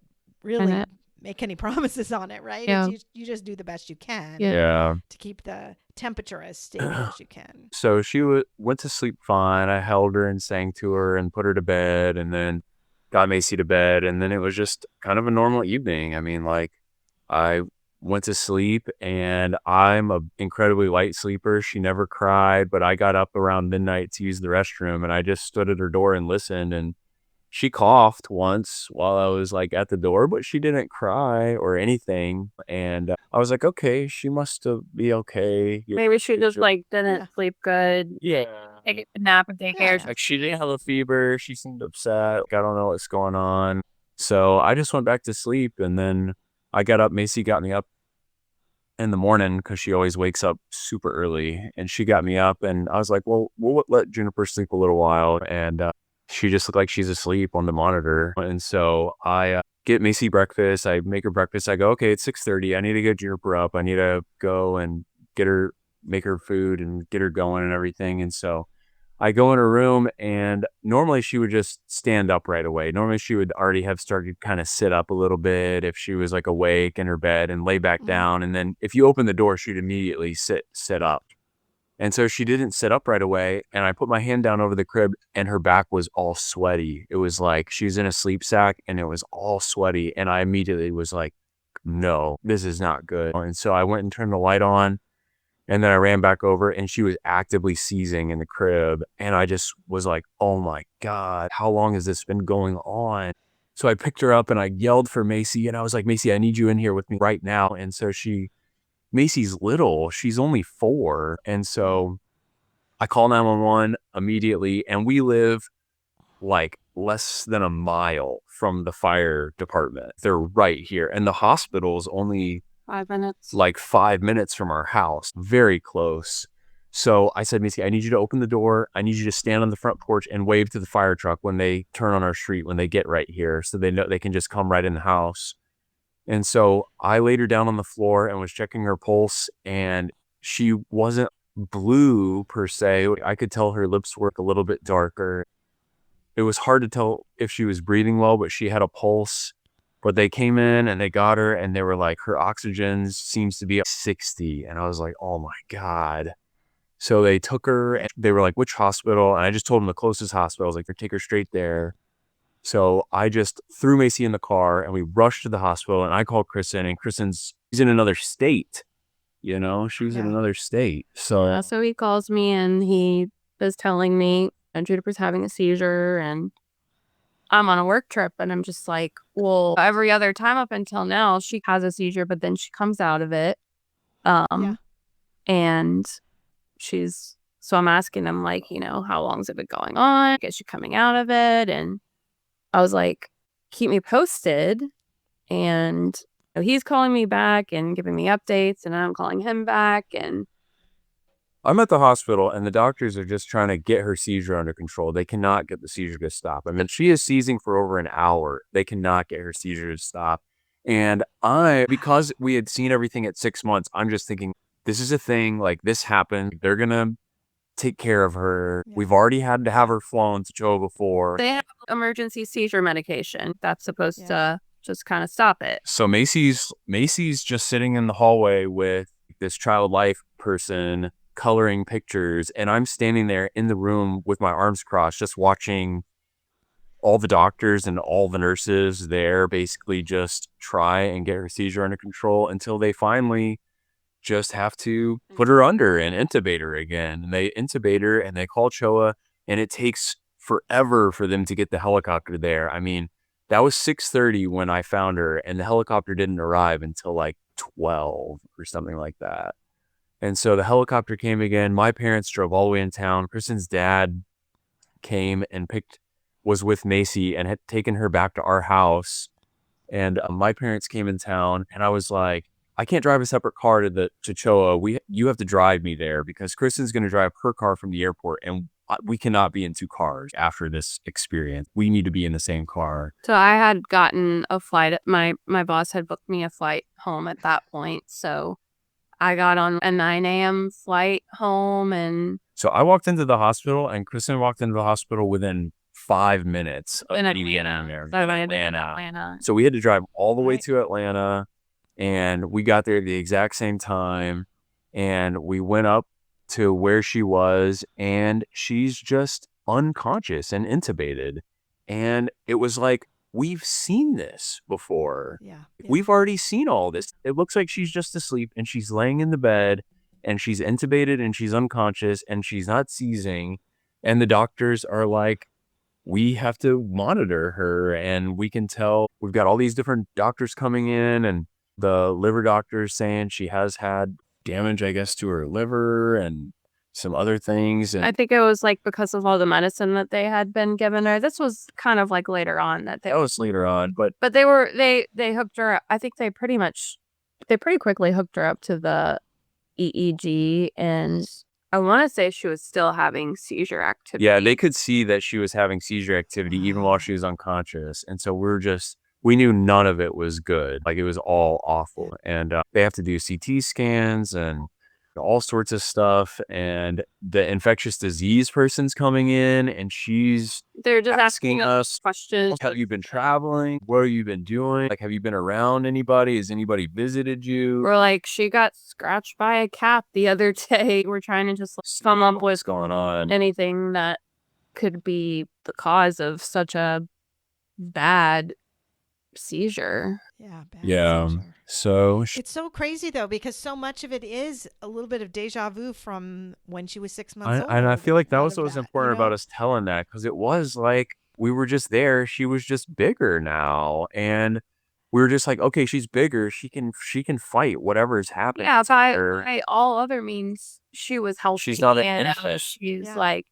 really make any promises on it, right? Yeah. You just do the best you can to keep the temperature as stable as you can. So she went to sleep fine. I held her and sang to her and put her to bed and then got Macie to bed. And then it was just kind of a normal evening. I mean, like I went to sleep and I'm an incredibly light sleeper. She never cried, but I got up around midnight to use the restroom and I just stood at her door and listened, and she coughed once while I was like at the door, but she didn't cry or anything. And I was like, okay, she must be okay. Maybe she just like didn't sleep good. Yeah. Take a nap and take care. Like she didn't have a fever. She seemed upset. Like, I don't know what's going on. So I just went back to sleep, and then I got up. Macie got me up in the morning because she always wakes up super early, and she got me up, and I was like, well, we'll let Juniper sleep a little while. And she just looked like she's asleep on the monitor. And so I get Macie breakfast. I make her breakfast. I go, okay, it's 6:30. I need to get Juniper up. I need to go and get her, make her food and get her going and everything. And so I go in her room, and normally she would just stand up right away. Normally she would already have started to kind of sit up a little bit if she was like awake in her bed and lay back down. And then if you open the door, she'd immediately sit up. And so she didn't sit up right away. And I put my hand down over the crib, and her back was all sweaty. It was like she was in a sleep sack and it was all sweaty. And I immediately was like, no, this is not good. And so I went and turned the light on. And then I ran back over, and she was actively seizing in the crib. And I just was like, oh my God, how long has this been going on? So I picked her up and I yelled for Macie, and I was like, Macie, I need you in here with me right now. And so Macie's little, she's only 4. And so I call 911 immediately, and we live like less than a mile from the fire department. They're right here. And the hospital is only 5 minutes. Like 5 minutes from our house, very close. So I said, Macie, I need you to open the door. I need you to stand on the front porch and wave to the fire truck when they turn on our street, when they get right here, so they know they can just come right in the house. And so I laid her down on the floor and was checking her pulse, and she wasn't blue per se. I could tell her lips were a little bit darker. It was hard to tell if she was breathing well, but she had a pulse. But they came in and they got her, and they were like, her oxygen seems to be 60. And I was like, oh my God. So they took her, and they were like, which hospital? And I just told them the closest hospital. I was like, take her straight there. So I just threw Macie in the car and we rushed to the hospital, and I called Kristen, and she's in another state. She was in another state. So he calls me and he is telling me Juniper's having a seizure and I'm on a work trip, and I'm just like, well, every other time up until now, she has a seizure, but then she comes out of it. And so I'm asking him, like, how long's it been going on? Is she coming out of it? And I was like, keep me posted. And he's calling me back and giving me updates, and I'm calling him back. And I'm at the hospital, and the doctors are just trying to get her seizure under control. They cannot get the seizure to stop. I mean, she is seizing for over an hour. They cannot get her seizure to stop. And because we had seen everything at 6 months, I'm just thinking, this is a thing. Like, this happened. They're going to take care of her. Yeah. We've already had to have her flown to Joe before. They have emergency seizure medication that's supposed to just kind of stop it. So Macie's just sitting in the hallway with this child life person coloring pictures, and I'm standing there in the room with my arms crossed, just watching all the doctors and all the nurses there basically just try and get her seizure under control until they finally just have to put her under and intubate her again. And they intubate her and they call CHOA, and it takes forever for them to get the helicopter there. I mean, that was 6:30 when I found her, and the helicopter didn't arrive until like 12 or something like that. And so the helicopter came again. My parents drove all the way in town. Kristen's dad came and was with Macie and had taken her back to our house. And my parents came in town, and I was like, I can't drive a separate car to CHOA. You have to drive me there because Kristen's going to drive her car from the airport, and we cannot be in two cars after this experience. We need to be in the same car. So I had gotten a flight. My boss had booked me a flight home at that point. So I got on a 9 a.m. flight home. And so I walked into the hospital, and Kristen walked into the hospital within 5 minutes of Atlanta. So we had to drive all the way to Atlanta, and we got there at the exact same time, and we went up to where she was, and she's just unconscious and intubated. And it was like, we've seen this before. Yeah. We've already seen all this. It looks like she's just asleep, and she's laying in the bed, and she's intubated, and she's unconscious, and she's not seizing. And the doctors are like, we have to monitor her, and we can tell. We've got all these different doctors coming in, and the liver doctor saying she has had damage, I guess, to her liver and some other things. And I think it was like because of all the medicine that they had been given her. This was kind of like later on that was later on, but they hooked her up. I think they pretty quickly hooked her up to the EEG, and I want to say she was still having seizure activity. Yeah, they could see that she was having seizure activity even while she was unconscious. And so we knew none of it was good. Like, it was all awful. And they have to do CT scans and all sorts of stuff. And the infectious disease person's coming in, and they're just asking us questions. Have you been traveling? What have you been doing? Like, have you been around anybody? Has anybody visited you? We're like, she got scratched by a cat the other day. We're trying to just come up with what's going on, anything that could be the cause of such a bad seizure. Seizure. So it's so crazy though, because so much of it is a little bit of deja vu from when she was 6 months old. And I feel like that was what was important about us telling that, because it was like we were just there. She was just bigger now, and we were just like, okay, she's bigger. She can fight whatever is happening. Yeah, by all other means, she was healthy. She's not an infant. She's like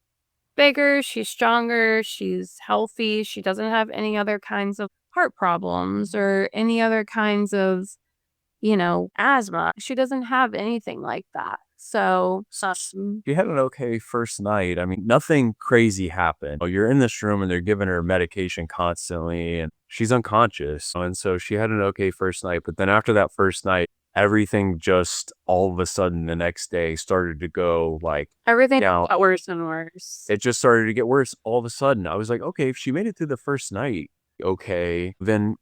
bigger. She's stronger. She's healthy. She doesn't have any other kinds of heart problems or any other kinds of, asthma. She doesn't have anything like that. So she had an okay first night. I mean, nothing crazy happened. You're in this room and they're giving her medication constantly, and she's unconscious. And so she had an okay first night. But then after that first night, everything just all of a sudden the next day started to go like everything got worse and worse. It just started to get worse all of a sudden. I was like, okay, if she made it through the first night, okay, then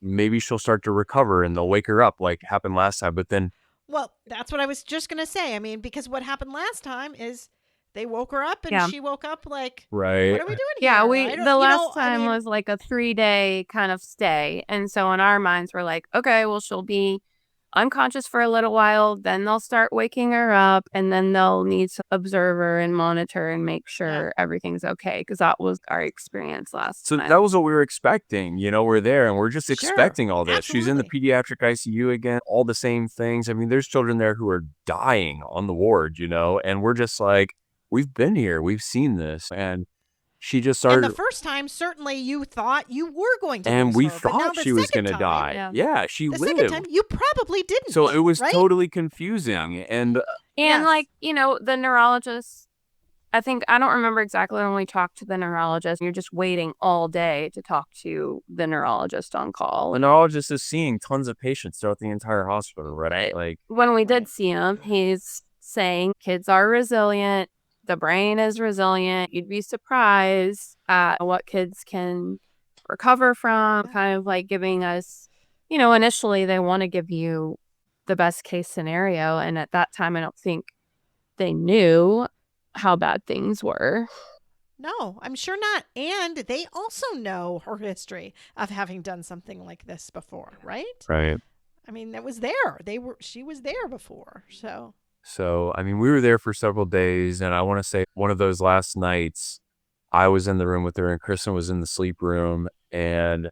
maybe she'll start to recover and they'll wake her up like happened last time. But then, well, that's what I was just going to say. I mean, because what happened last time is They woke her up and Yeah. she woke up like, Right. what are we doing Yeah, here? the last time was like a 3-day kind of stay. And so in our minds, we're like, okay, well, she'll be unconscious for a little while. Then they'll start waking her up and then they'll need to observe her and monitor and make sure everything's okay. Because that was our experience last So time. that was what we were expecting. We're there and we're just Sure, expecting all this. She's in the pediatric ICU again, all the same things. I mean, there's children there who are dying on the ward, and we're just like, we've been here, we've seen this. And she just started. And the first time, certainly you thought you were going to and lose we her, but now thought the she was second going to time- die. Yeah. She The lived. second time, you probably didn't. So it was right? totally confusing. And And Yes. the neurologist, I don't remember exactly when we talked to the neurologist. You're just waiting all day to talk to the neurologist on call. the neurologist is seeing tons of patients throughout the entire hospital, right? Like, When we did see him, he's saying kids are resilient. The brain is resilient. You'd be surprised at what kids can recover from, kind of like giving us, initially they want to give you the best case scenario. And at that time, I don't think they knew how bad things were. No, I'm sure not. And they also know her history of having done something like this before, right? right. I mean, that was there. She was there before. So, I mean, we were there for several days, and I want to say one of those last nights, I was in the room with her, and Kristen was in the sleep room, and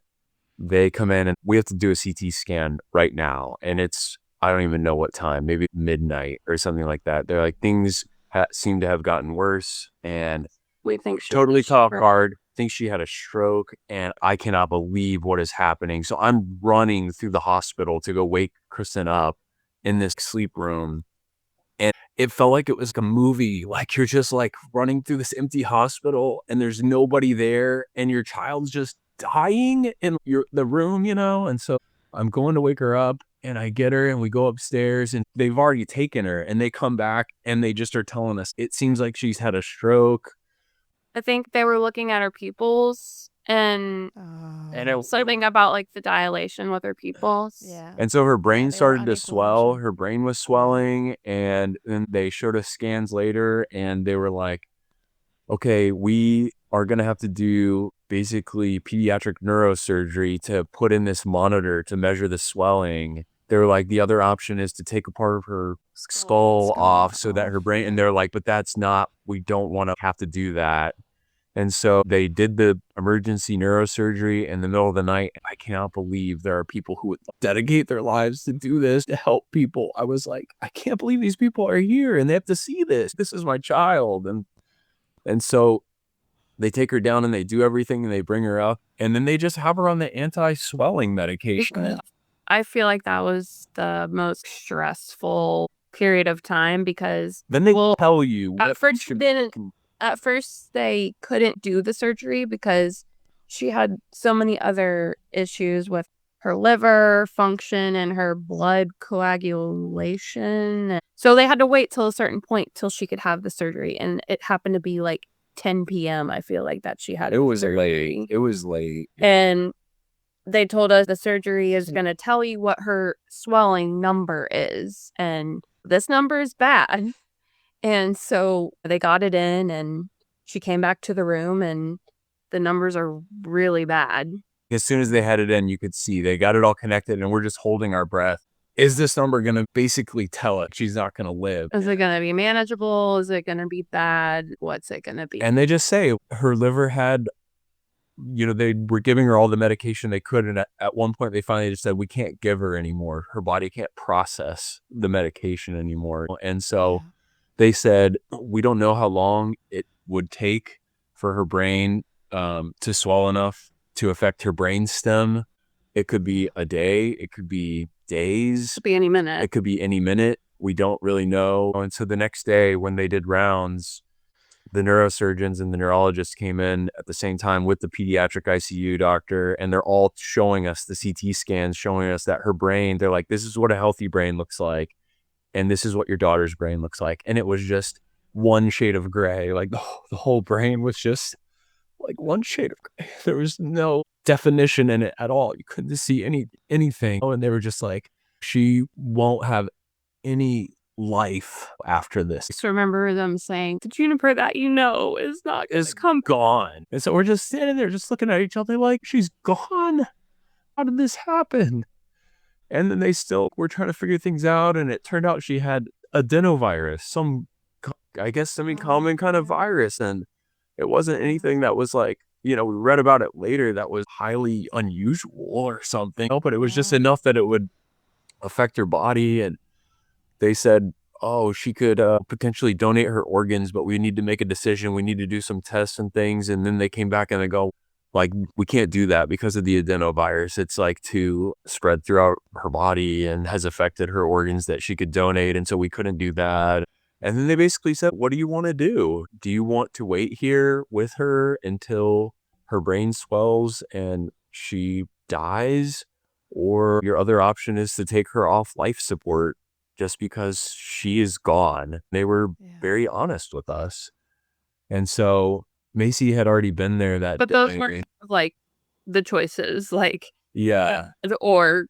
they come in, and we have to do a CT scan right now, and it's, I don't even know what time, maybe midnight or something like that. They're like, things seem to have gotten worse, and We think she totally was caught off stroke. guard, think she had a stroke, and I cannot believe what is happening. So I'm running through the hospital to go wake Kristen up in this sleep room. And it felt like it was a movie. Like you're just like running through this empty hospital and there's nobody there and your child's just dying in the room, And so I'm going to wake her up and I get her and we go upstairs and they've already taken her and they come back and they just are telling us it seems like she's had a stroke. I think they were looking at her pupils and And it, something about like the dilation with her pupils. Yeah. And so her brain they were started to unequal swell. vision. Her brain was swelling. And then they showed us scans later and they were like, okay, we are going to have to do basically pediatric neurosurgery to put in this monitor to measure the swelling. They were like, the other option is to take a part of her skull off so that her brain, and they're like, but that's not, we don't want to have to do that. And so they did the emergency neurosurgery in the middle of the night. I cannot believe there are people who would dedicate their lives to do this, to help people. I was like, I can't believe these people are here and they have to see this. This is my child. And so they take her down and they do everything and they bring her up. And then they just have her on the anti-swelling medication. I feel like that was the most stressful period of time because Then they tell you. At first, they couldn't do the surgery because she had so many other issues with her liver function and her blood coagulation. So they had to wait till a certain point till she could have the surgery. And it happened to be like 10 p.m. I feel like that she had It was surgery. late. It was late. And they told us the surgery is going to tell you what her swelling number is. And this number is bad. And so they got it in and she came back to the room and the numbers are really bad. As soon as they had it in, you could see they got it all connected and we're just holding our breath. Is this number going to basically tell it she's not going to live? Is it going to be manageable? Is it going to be bad? What's it going to be? And they just say her liver had, they were giving her all the medication they could. And at one point they finally just said, we can't give her anymore. Her body can't process the medication anymore. And so they said, we don't know how long it would take for her brain to swell enough to affect her brain stem. It could be a day. It could be days. It could be any minute. It could be any minute. We don't really know. And so the next day when they did rounds, the neurosurgeons and the neurologists came in at the same time with the pediatric ICU doctor, and they're all showing us the CT scans, showing us that her brain, they're like, this is what a healthy brain looks like. And this is what your daughter's brain looks like. And it was just one shade of gray. Like the whole brain was just like one shade of gray. There was no definition in it at all. You couldn't see anything. And they were just like, she won't have any life after this. Just remember them saying, the Juniper that is gone. And so we're just standing there just looking at each other like, she's gone. How did this happen? And then they still were trying to figure things out, and it turned out she had adenovirus, common kind of virus, and it wasn't anything that was like, we read about it later that was highly unusual or something, but it was just enough that it would affect her body. And they said, oh, she could potentially donate her organs, but we need to make a decision. We need to do some tests and things. And then they came back and they go, like, we can't do that because of the adenovirus. It's like too spread throughout her body and has affected her organs that she could donate. And so we couldn't do that. And then they basically said, what do you want to do? Do you want to wait here with her until her brain swells and she dies? Or your other option is to take her off life support just because she is gone. They were very honest with us. And so Macie had already been there that But day. those weren't like the choices, like, or,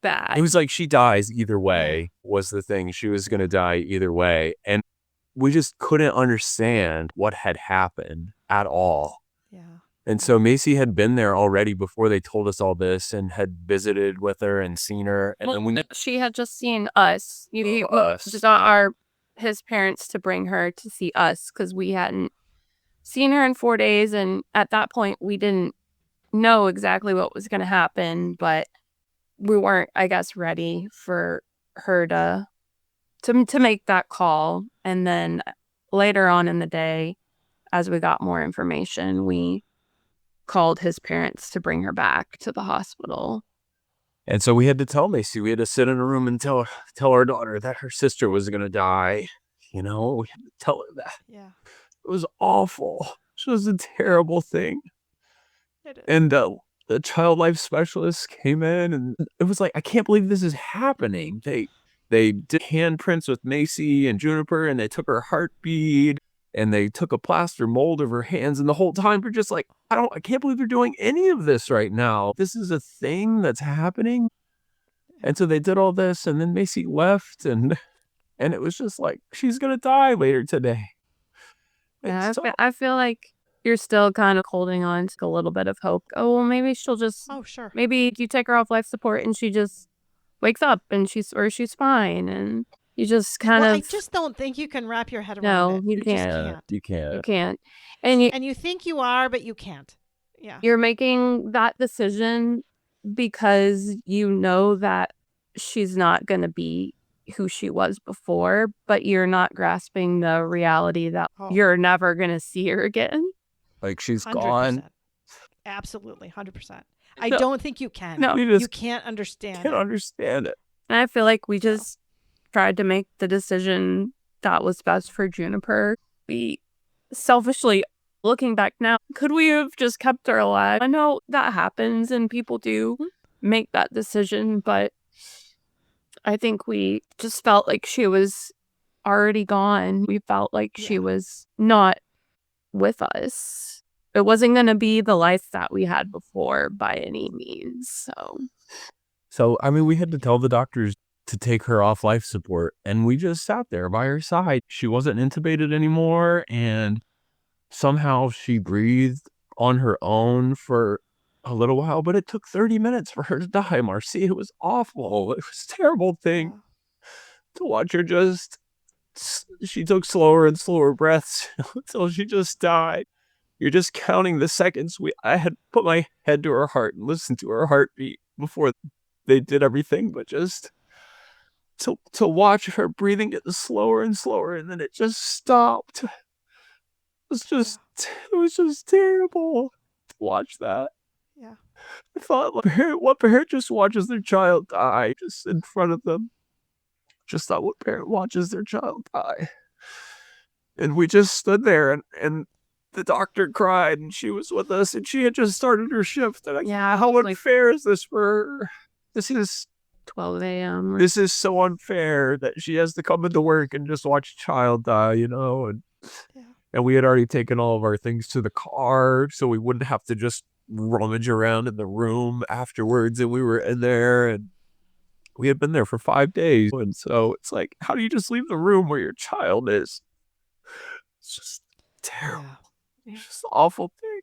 bad. It was like she dies either way was the thing. She was going to die either way. And we just couldn't understand what had happened at all. Yeah. And so Macie had been there already before they told us all this and had visited with her and seen her. And then she had just seen us. Just his parents to bring her to see us because we hadn't seen her in 4 days. And at that point, we didn't know exactly what was going to happen, but we weren't, I guess, ready for her to make that call. And then later on in the day, as we got more information, we called his parents to bring her back to the hospital. And so we had to tell Macie, we had to sit in a room and tell our daughter that her sister was going to die. We had to tell her that. Yeah. It was awful. It was a terrible thing. It is. And the child life specialist came in, and it was like, I can't believe this is happening. They did handprints with Macie and Juniper, and they took her heartbeat, and they took a plaster mold of her hands, and the whole time we're just like, I can't believe they're doing any of this right now. This is a thing that's happening. And so they did all this, and then Macie left, and it was just like, she's gonna die later today. Yeah, I feel like you're still kind of holding on to a little bit of hope. Oh, well, maybe she'll just. Oh, sure. Maybe you take her off life support and she just wakes up and she's fine, and you just kind of. I just don't think you can wrap your head around it. No, you can't. You can't. You can't. And you think you are, but you can't. Yeah. You're making that decision because you know that she's not going to be who she was before, but you're not grasping the reality that you're never going to see her again. Like, she's 100%. gone. Absolutely, 100%. I don't think you can. No, you can't understand it. And I feel like we just tried to make the decision that was best for Juniper. We selfishly, looking back now, could we have just kept her alive? I know that happens and people do make that decision, but I think we just felt like she was already gone. We felt like she was not with us. It wasn't going to be the life that we had before by any means. So, I mean, we had to tell the doctors to take her off life support, and we just sat there by her side. She wasn't intubated anymore, and somehow she breathed on her own for a little while, but it took 30 minutes for her to die, Macie. It was awful. It was a terrible thing to watch her she took slower and slower breaths until she just died. You're just counting the seconds. I had put my head to her heart and listened to her heartbeat before they did everything, but just to watch her breathing get slower and slower, and then it just stopped. It was just terrible to watch that. Yeah. I thought, what parent just watches their child die just in front of them? Just thought, what parent watches their child die? And we just stood there, and the doctor cried, and she was with us, and she had just started her shift. And how unfair is this for her? This is 12 a.m. This is so unfair that she has to come into work and just watch a child die, And we had already taken all of our things to the car, so we wouldn't have to just rummage around in the room afterwards. And we were in there, and we had been there for 5 days. And so it's like, how do you just leave the room where your child is? It's just terrible. Yeah. It's just an awful thing.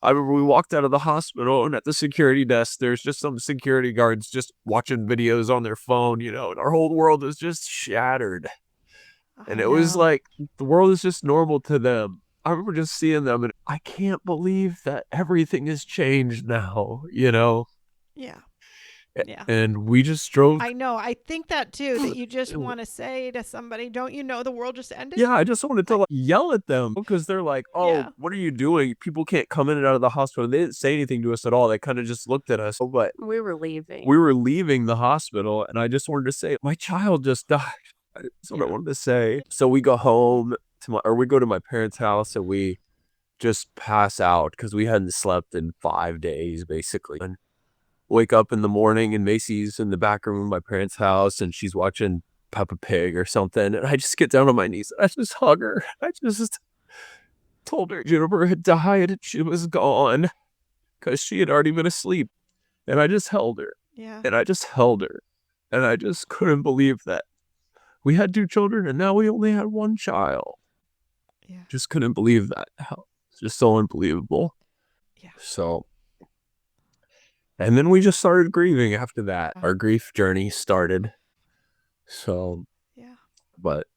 I remember we walked out of the hospital, and at the security desk, there's just some security guards just watching videos on their phone, and our whole world was just shattered. And it was like, the world is just normal to them. I remember just seeing them, and I can't believe that everything has changed now, Yeah. Yeah. And we just drove. I know. I think that too, that you just want to say to somebody, don't you know the world just ended? Yeah, I just wanted to yell at them because they're like, oh, what are you doing? People can't come in and out of the hospital. They didn't say anything to us at all. They kind of just looked at us. But we were leaving. We were leaving the hospital, and I just wanted to say, my child just died. That's what I wanted to say. So we go home we go to my parents' house, and we just pass out because we hadn't slept in 5 days, basically. And wake up in the morning, and Macie's in the back room of my parents' house, and she's watching Peppa Pig or something. And I just get down on my knees, and I just hug her. I just told her Juniper had died and she was gone because she had already been asleep. And I just held her. Yeah. And I just held her. And I just couldn't believe that we had 2 children and now we only had 1 child. Yeah. Just couldn't believe that. It's just so unbelievable. Yeah. So, and then we just started grieving after that. Our grief journey started. So, yeah. But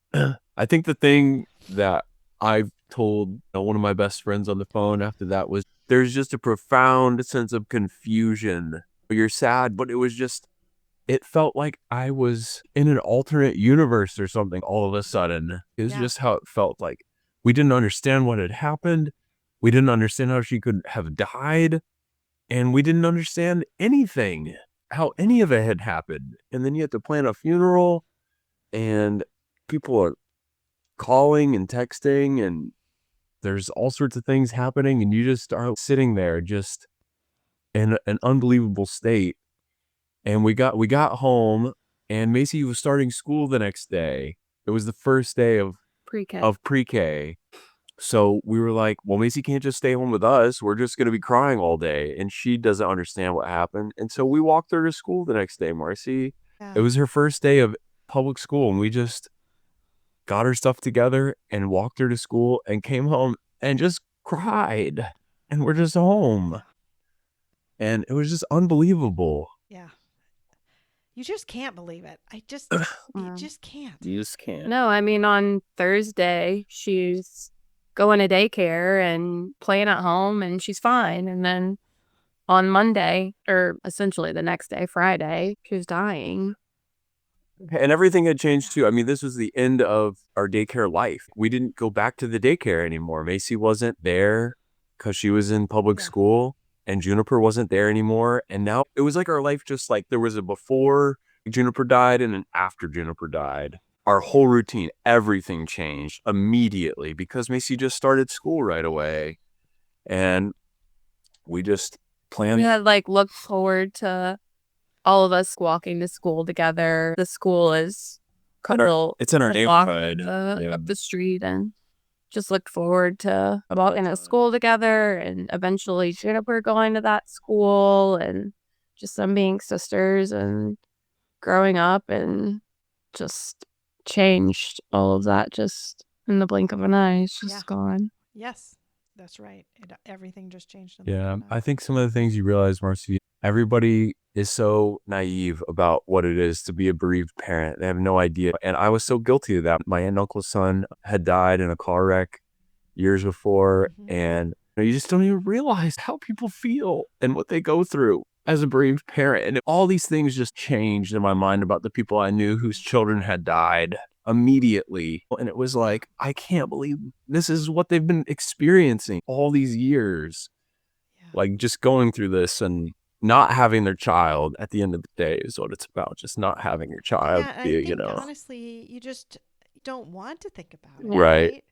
I think the thing that I've told one of my best friends on the phone after that was, there's just a profound sense of confusion. You're sad, but it felt like I was in an alternate universe or something all of a sudden. It was just how it felt like. We didn't understand what had happened. We didn't understand how she could have died. And we didn't understand anything, how any of it had happened. And then you have to plan a funeral, and people are calling and texting, and there's all sorts of things happening, and you just are sitting there just in an unbelievable state. And we got home, and Macie was starting school the next day. It was the first day of pre-K. So we were like, well, Macie can't just stay home with us. We're just going to be crying all day. And she doesn't understand what happened. And so we walked her to school the next day, Macie. Yeah. It was her first day of public school. And we just got her stuff together and walked her to school and came home and just cried. And we're just home. And it was just unbelievable. Yeah. You just can't believe it. You just can't. You just can't. No, I mean, on Thursday, she's going to daycare and playing at home, and she's fine. And then on Monday, or essentially the next day, Friday, she was dying. And everything had changed too. I mean, this was the end of our daycare life. We didn't go back to the daycare anymore. Macie wasn't there because she was in public school, and Juniper wasn't there anymore. And now it was like our life, just like there was a before Juniper died and an after Juniper died. Our whole routine, everything changed immediately because Macie just started school right away. And we just planned. We had looked forward to all of us walking to school together. The school is it's in our neighborhood up the street, and just looked forward to walking to school together, and eventually Juniper going to that school, and just them being sisters and growing up, and just changed all of that just in the blink of an eye. It's just gone. Yes, that's right. Everything just changed. I think some of the things you realize, Macie, everybody is so naive about what it is to be a bereaved parent. They have no idea. And I was so guilty of that. My aunt and uncle's son had died in a car wreck years before. Mm-hmm. And you just don't even realize how people feel and what they go through as a bereaved parent. And all these things just changed in my mind about the people I knew whose children had died immediately. And it was like, I can't believe this is what they've been experiencing all these years. Like just going through this and not having their child at the end of the day is what it's about. Just not having your child. I think, honestly, you just don't want to think about it. Right.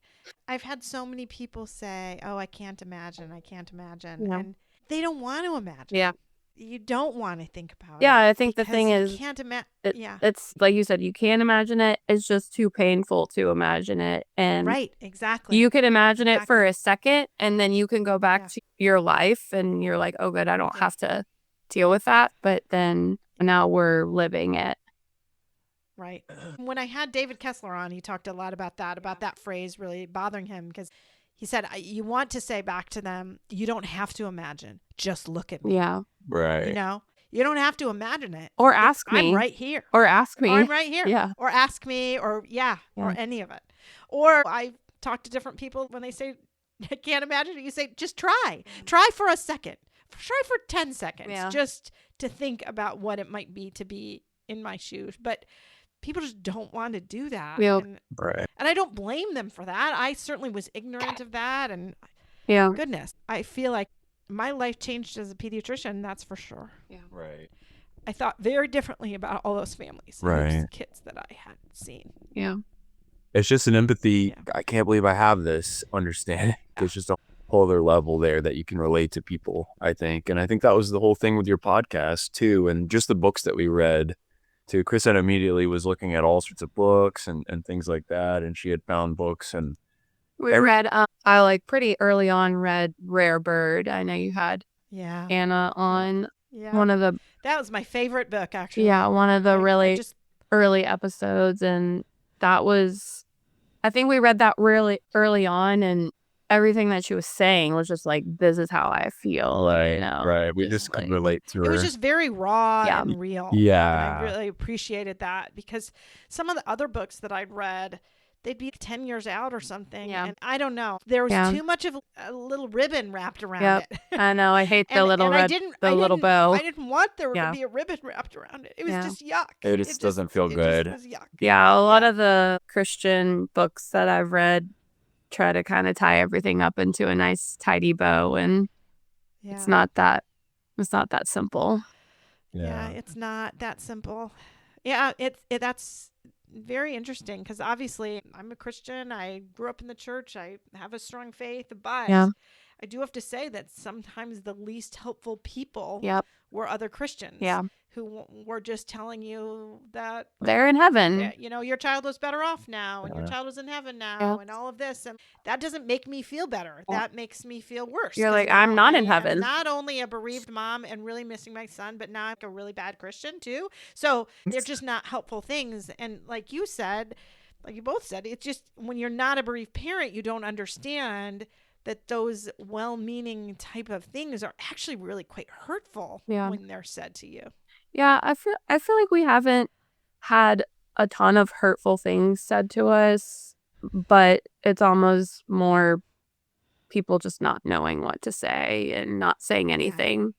I've had so many people say, oh, I can't imagine. Yeah. And they don't want to imagine. Yeah. You don't want to think about it. Yeah, I think the thing is, you can't imagine. It's like you said, you can't imagine it. It's just too painful to imagine it. And right, exactly. You can imagine it for a second, and then you can go back to your life, and you're like, oh, good, I don't have to deal with that. But then Now we're living it. Right. When I had David Kessler on, he talked a lot about that phrase really bothering him, because he said, you want to say back to them, you don't have to imagine, just look at me. Yeah. Right. You know, you don't have to imagine it. Or ask me. I'm right here. Or ask me. Or I'm right here. Yeah. Or ask me, or or any of it. Or I talk to different people when they say, I can't imagine it. You say, just try. Try for a second. Try for 10 seconds just to think about what it might be to be in my shoes. But people just don't want to do that. Yep. And I don't blame them for that. I certainly was ignorant of that. And goodness, I feel like my life changed as a pediatrician, that's for sure. Yeah. Right. I thought very differently about all those families, those kids that I had seen. Yeah. It's just an empathy. Yeah. I can't believe I have this understanding. It's just a whole other level there that you can relate to people, I think. And I think that was the whole thing with your podcast too. And just the books that we read too. Kristen immediately was looking at all sorts of books and things like that. And she had found books, and we read, I pretty early on read Rare Bird. I know you had Anna on one of the... That was my favorite book, actually. Yeah, one of the really early episodes. And that was... I think we read that really early on, and everything that she was saying was just like, this is how I feel. Right, you know? right. We just could relate to her. It was just very raw and real. Yeah. And I really appreciated that, because some of the other books that I'd read, they'd be 10 years out or something. Yeah. And I don't know. There was too much of a little ribbon wrapped around it. I know. I hate the little little bow. I didn't want there to be a ribbon wrapped around it. It was just yuck. It just doesn't feel good. It just was yuck. Yeah. A lot of the Christian books that I've read try to kind of tie everything up into a nice tidy bow, and it's not that simple. Yeah, it's not that simple. Yeah, that's very interesting, because obviously I'm a Christian. I grew up in the church. I have a strong faith, but I do have to say that sometimes the least helpful people were other Christians who were just telling you that they're in heaven. Your child was better off now, and your child was in heaven now, and all of this. And that doesn't make me feel better. That makes me feel worse. You're like, I'm not in heaven. I'm not only a bereaved mom and really missing my son, but now I'm a really bad Christian too. So they're just not helpful things. And like you said, like you both said, it's just when you're not a bereaved parent, you don't understand that those well-meaning type of things are actually really quite hurtful when they're said to you. Yeah, I feel like we haven't had a ton of hurtful things said to us, but it's almost more people just not knowing what to say and not saying anything.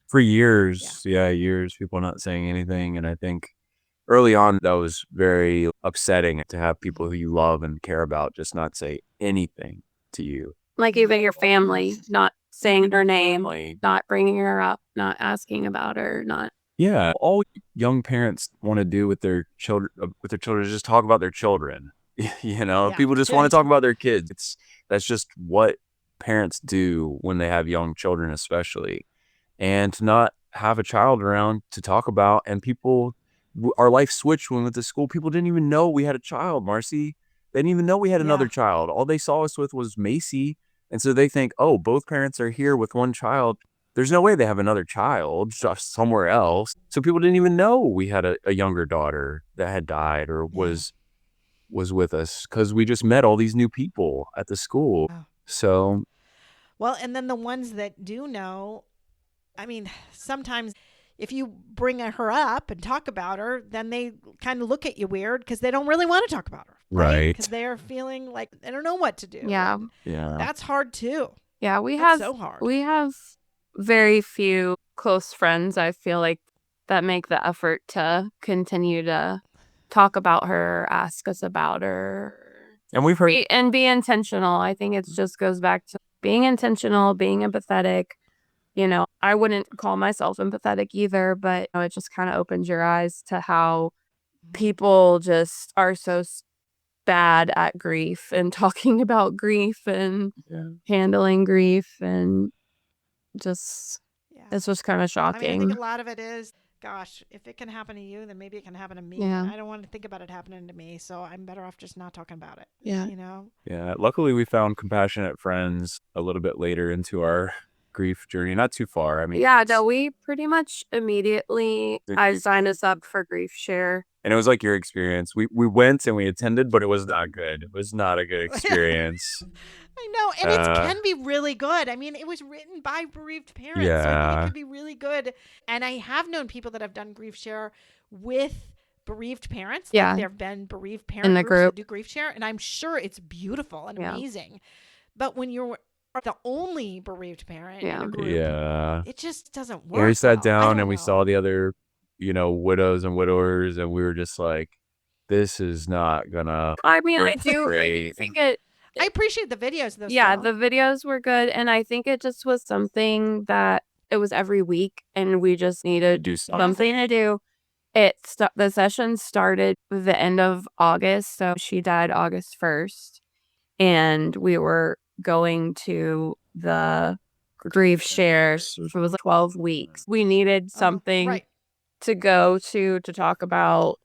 For years, years, people not saying anything. And I think early on, that was very upsetting to have people who you love and care about just not say anything to you. Like even your family, not saying her name, not bringing her up, not asking about her, not... Yeah, all young parents want to do with their children is just talk about their children. People just want to talk about their kids. That's just what parents do when they have young children, especially. And to not have a child around to talk about, and our life switched when we went to school. People didn't even know we had a child, Macie. They didn't even know we had another child. All they saw us with was Macie. And so they think, oh, both parents are here with one child. There's no way they have another child just somewhere else. So people didn't even know we had a younger daughter that had died or was with us, because we just met all these new people at the school. Wow. So. Well, and then the ones that do know, I mean, sometimes if you bring her up and talk about her, then they kind of look at you weird because they don't really want to talk about her. Right. Because they're feeling like they don't know what to do. Yeah. And that's hard too. Yeah, that's so hard. We have very few close friends, I feel like, that make the effort to continue to talk about her, ask us about her. And we've heard... And be intentional. I think it just goes back to being intentional, being empathetic. I wouldn't call myself empathetic either, but it just kind of opens your eyes to how people just are so bad at grief and talking about grief and handling grief, and just it's just kind of shocking. I think a lot of it is, gosh, if it can happen to you, then maybe it can happen to me. Yeah. And I don't want to think about it happening to me, so I'm better off just not talking about it. Yeah. You know? Yeah. Luckily, we found compassionate friends a little bit later into our grief journey, not too far. I mean, Yeah, no, we pretty much immediately, I signed us up for Grief Share. And it was like your experience. We went and we attended, but it was not good. It was not a good experience. I know, and it can be really good. I mean, it was written by bereaved parents, so I think it Yeah. could be really good. And I have known people that have done Grief Share with bereaved parents. Yeah. Like there have been bereaved parent In the groups that group. do Grief Share, and I'm sure it's beautiful and Yeah. amazing. But when you're the only bereaved parent in Yeah. a group, Yeah. it just doesn't work. And we sat well. I down don't and we know. saw the other, widows and widowers, and we were just like, this is not gonna I mean, I work do great. think it, I appreciate the videos though. yeah, still. the videos were good. And I think it just was something that it was every week and we just needed Do something. something to do. The session started the end of August. So she died August 1st. And we were going to the Grief Shares. It was like 12 weeks. We needed something right. to go to talk about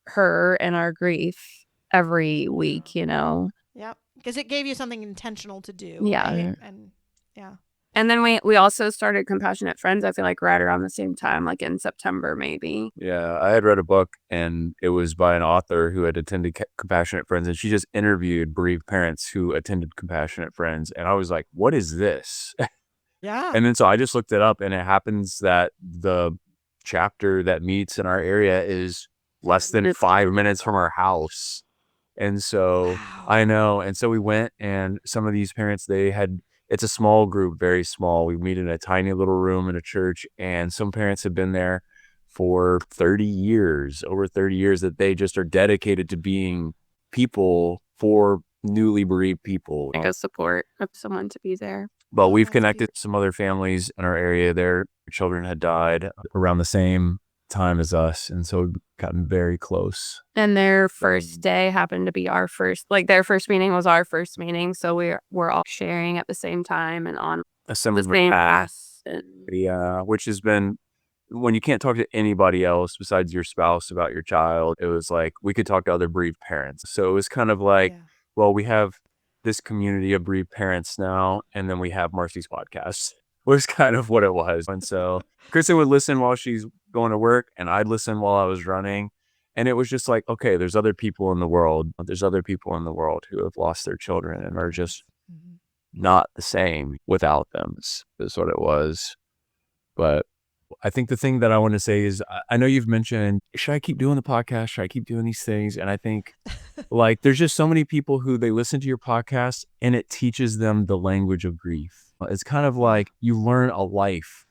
her and our grief every week, Yep. Because it gave you something intentional to do. Yeah. Right? And yeah. And then we also started Compassionate Friends, I feel like right around the same time, like in September maybe. Yeah, I had read a book, and it was by an author who had attended Compassionate Friends, and she just interviewed bereaved parents who attended Compassionate Friends, and I was like, what is this? Yeah. And then so I just looked it up, and it happens that the chapter that meets in our area is less than 5 minutes from our house. And so Wow. I know. And so we went, and some of these parents, it's a small group, very small. We meet in a tiny little room in a church, and some parents have been there for 30 years, over 30 years, that they just are dedicated to being people for newly bereaved people. Like a support of someone to be there. But we've that's connected some other families in our area. Their children had died around the same time as us, and so we've gotten very close. And their first day happened to be our first, like their first meeting was our first meeting. So we're all sharing at the same time and on A similar the same path. Yeah, which has been, when you can't talk to anybody else besides your spouse about your child, it was like we could talk to other bereaved parents. So it was kind of like, Yeah. well, we have this community of bereaved parents now, and then we have Marcy's podcast, was kind of what it was. And so Kristen would listen while she's going to work, and I'd listen while I was running. And it was just like, okay, there's other people in the world. There's other people in the world who have lost their children and are just Mhm. not the same without them, is what it was. But I think the thing that I want to say is, I know you've mentioned, should I keep doing the podcast? Should I keep doing these things? And I think like there's just so many people who they listen to your podcast and it teaches them the language of grief. It's kind of like you learn a life.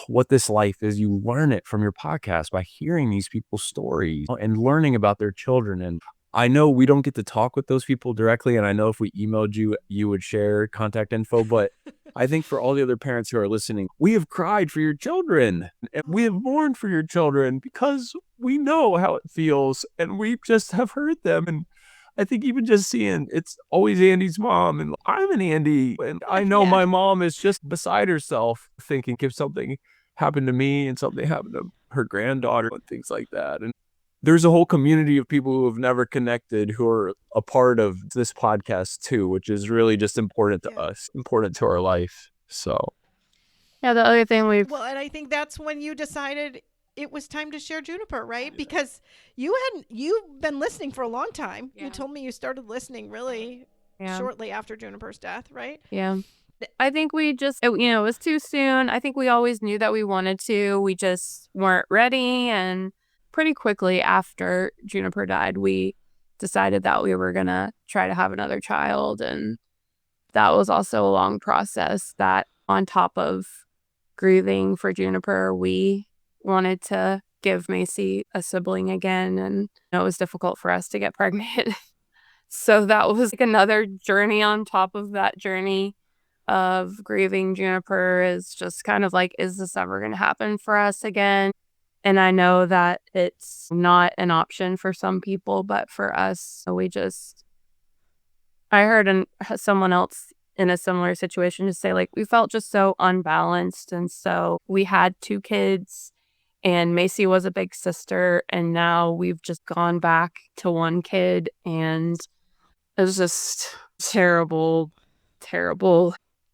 What this life is, you learn it from your podcast by hearing these people's stories and learning about their children. And I know we don't get to talk with those people directly, and I know if we emailed you, you would share contact info, but I think for all the other parents who are listening, we have cried for your children, and we have mourned for your children because we know how it feels, and we just have heard them. And I think even just seeing, it's always Andy's mom, and I'm an Andy, and I know Yeah. my mom is just beside herself thinking if something happened to me and something happened to her granddaughter and things like that. And there's a whole community of people who have never connected who are a part of this podcast too, which is really just important to us, important to our life. So Yeah, the other thing Well, and I think that's when you decided it was time to share Juniper, right? Because you've been listening for a long time. Yeah. You told me you started listening really shortly after Juniper's death, right? Yeah. I think we just, it was too soon. I think we always knew that we wanted to. We just weren't ready. And pretty quickly after Juniper died, we decided that we were going to try to have another child. And that was also a long process that on top of grieving for Juniper, we wanted to give Macie a sibling again. And it was difficult for us to get pregnant. So that was like another journey on top of that journey of grieving Juniper, is just kind of like, is this ever going to happen for us again? And I know that it's not an option for some people, but for us, I heard someone else in a similar situation to say, like, we felt just so unbalanced. And so we had 2 kids, and Macie was a big sister, and now we've just gone back to 1 kid, and it was just terrible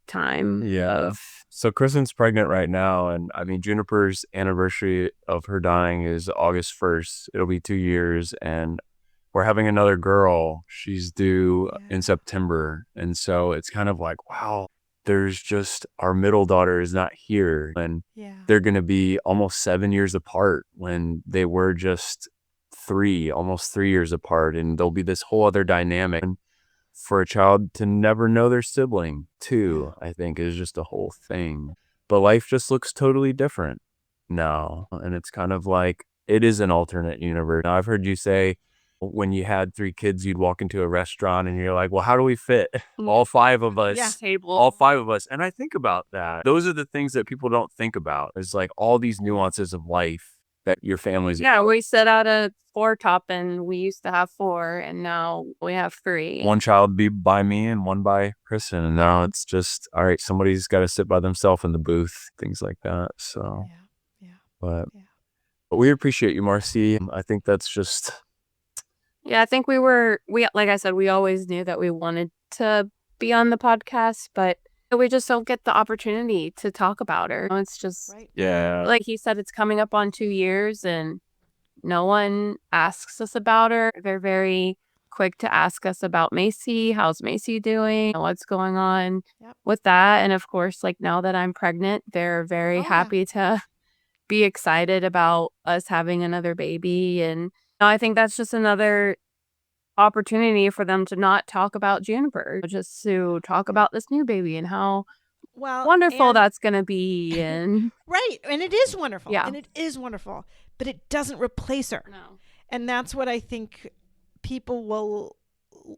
time of So Kristen's pregnant right now, and I mean Juniper's anniversary of her dying is August 1st. It'll be 2 years, and we're having another girl. She's due in September, and so it's kind of like, wow, there's just our middle daughter is not here, and they're going to be almost 7 years apart when they were just almost 3 years apart, and there'll be this whole other dynamic. And for a child to never know their sibling too, I think is just a whole thing. But life just looks totally different now. And it's kind of like, it is an alternate universe. Now, I've heard you say when you had 3 kids, you'd walk into a restaurant and you're like, well, how do we fit all 5 of us? Table. All 5 of us. And I think about that. Those are the things that people don't think about. It's like all these nuances of life that your family's. Yeah, we set out a 4 top and we used to have 4 and now we have 3. One child be by me and one by Kristen. And now it's just, all right, somebody's got to sit by themselves in the booth, things like that. So, but we appreciate you, Macie. I think that's just. Yeah, I think we like I said, we always knew that we wanted to be on the podcast, but we just don't get the opportunity to talk about her. It's just, like he said, it's coming up on 2 years and no one asks us about her. They're very quick to ask us about Macie. How's Macie doing? What's going on with that? And of course, like now that I'm pregnant, they're very happy to be excited about us having another baby. And I think that's just another opportunity for them to not talk about Juniper, just to talk about this new baby and how wonderful that's going to be. And right. And it is wonderful. Yeah. And it is wonderful. But it doesn't replace her. No. And that's what I think people will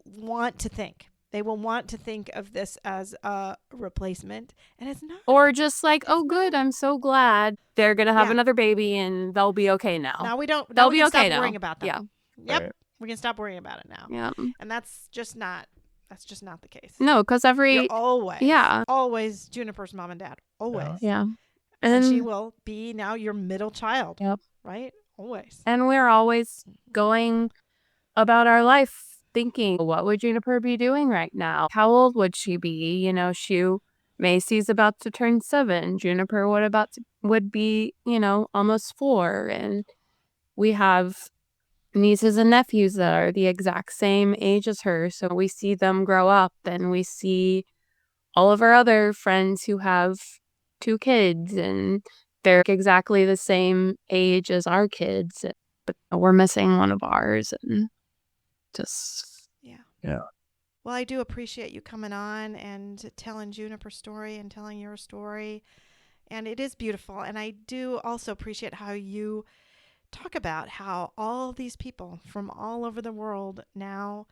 want to think. They will want to think of this as a replacement. And it's not. Or just like, oh, good. I'm so glad they're going to have another baby and they'll be okay now. Now we don't. They'll we be can okay stop now. worrying about them. Yeah. Yep. Right. We can stop worrying about it now. Yeah. And that's just not the case. No, because You're always Juniper's mom and dad. Always. Yeah. And she will be now your middle child. Yep. Right? Always. And we're always going about our life thinking, what would Juniper be doing right now? How old would she be? You know, Macie's about to turn 7. Juniper would be, almost 4. And we have nieces and nephews that are the exact same age as her. So we see them grow up, and we see all of our other friends who have 2 kids and they're exactly the same age as our kids, but we're missing one of ours, and just Well, I do appreciate you coming on and telling Juniper's story and telling your story, and it is beautiful. And I do also appreciate how you talk about how all these people from all over the world now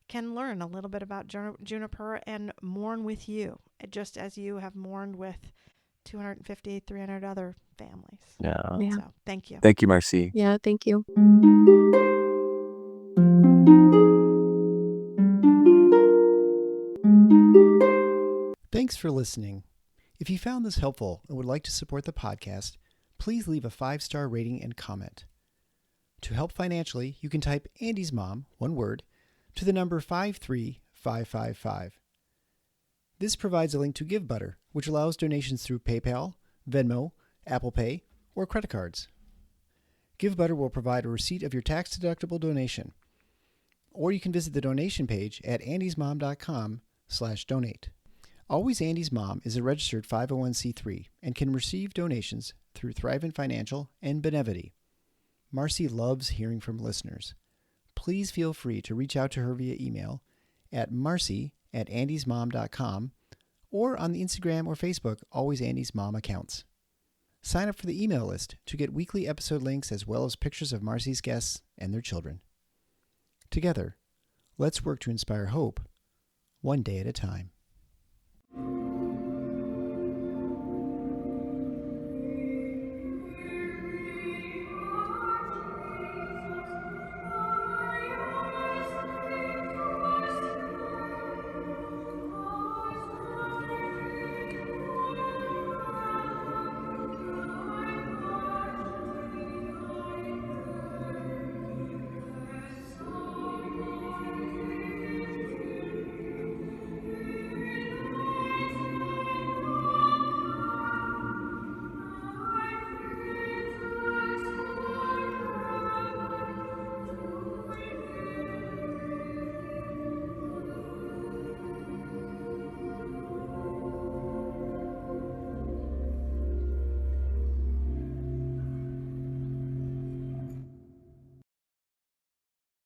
can learn a little bit about Juniper and mourn with you, just as you have mourned with 250, 300 other families. Yeah. So thank you. Thank you, Macie. Yeah, thank you. Thanks for listening. If you found this helpful and would like to support the podcast, please leave a 5-star rating and comment. To help financially, you can type Andy's Mom, one word, to the number 53555. This provides a link to GiveButter, which allows donations through PayPal, Venmo, Apple Pay, or credit cards. GiveButter will provide a receipt of your tax-deductible donation, or you can visit the donation page at andysmom.com/donate. Always Andy's Mom is a registered 501c3 and can receive donations through Thrivent Financial and Benevity. Macie loves hearing from listeners. Please feel free to reach out to her via email at marcie@andysmom.com or on the Instagram or Facebook Always Andy's Mom accounts. Sign up for the email list to get weekly episode links as well as pictures of Marcie's guests and their children. Together, let's work to inspire hope, one day at a time.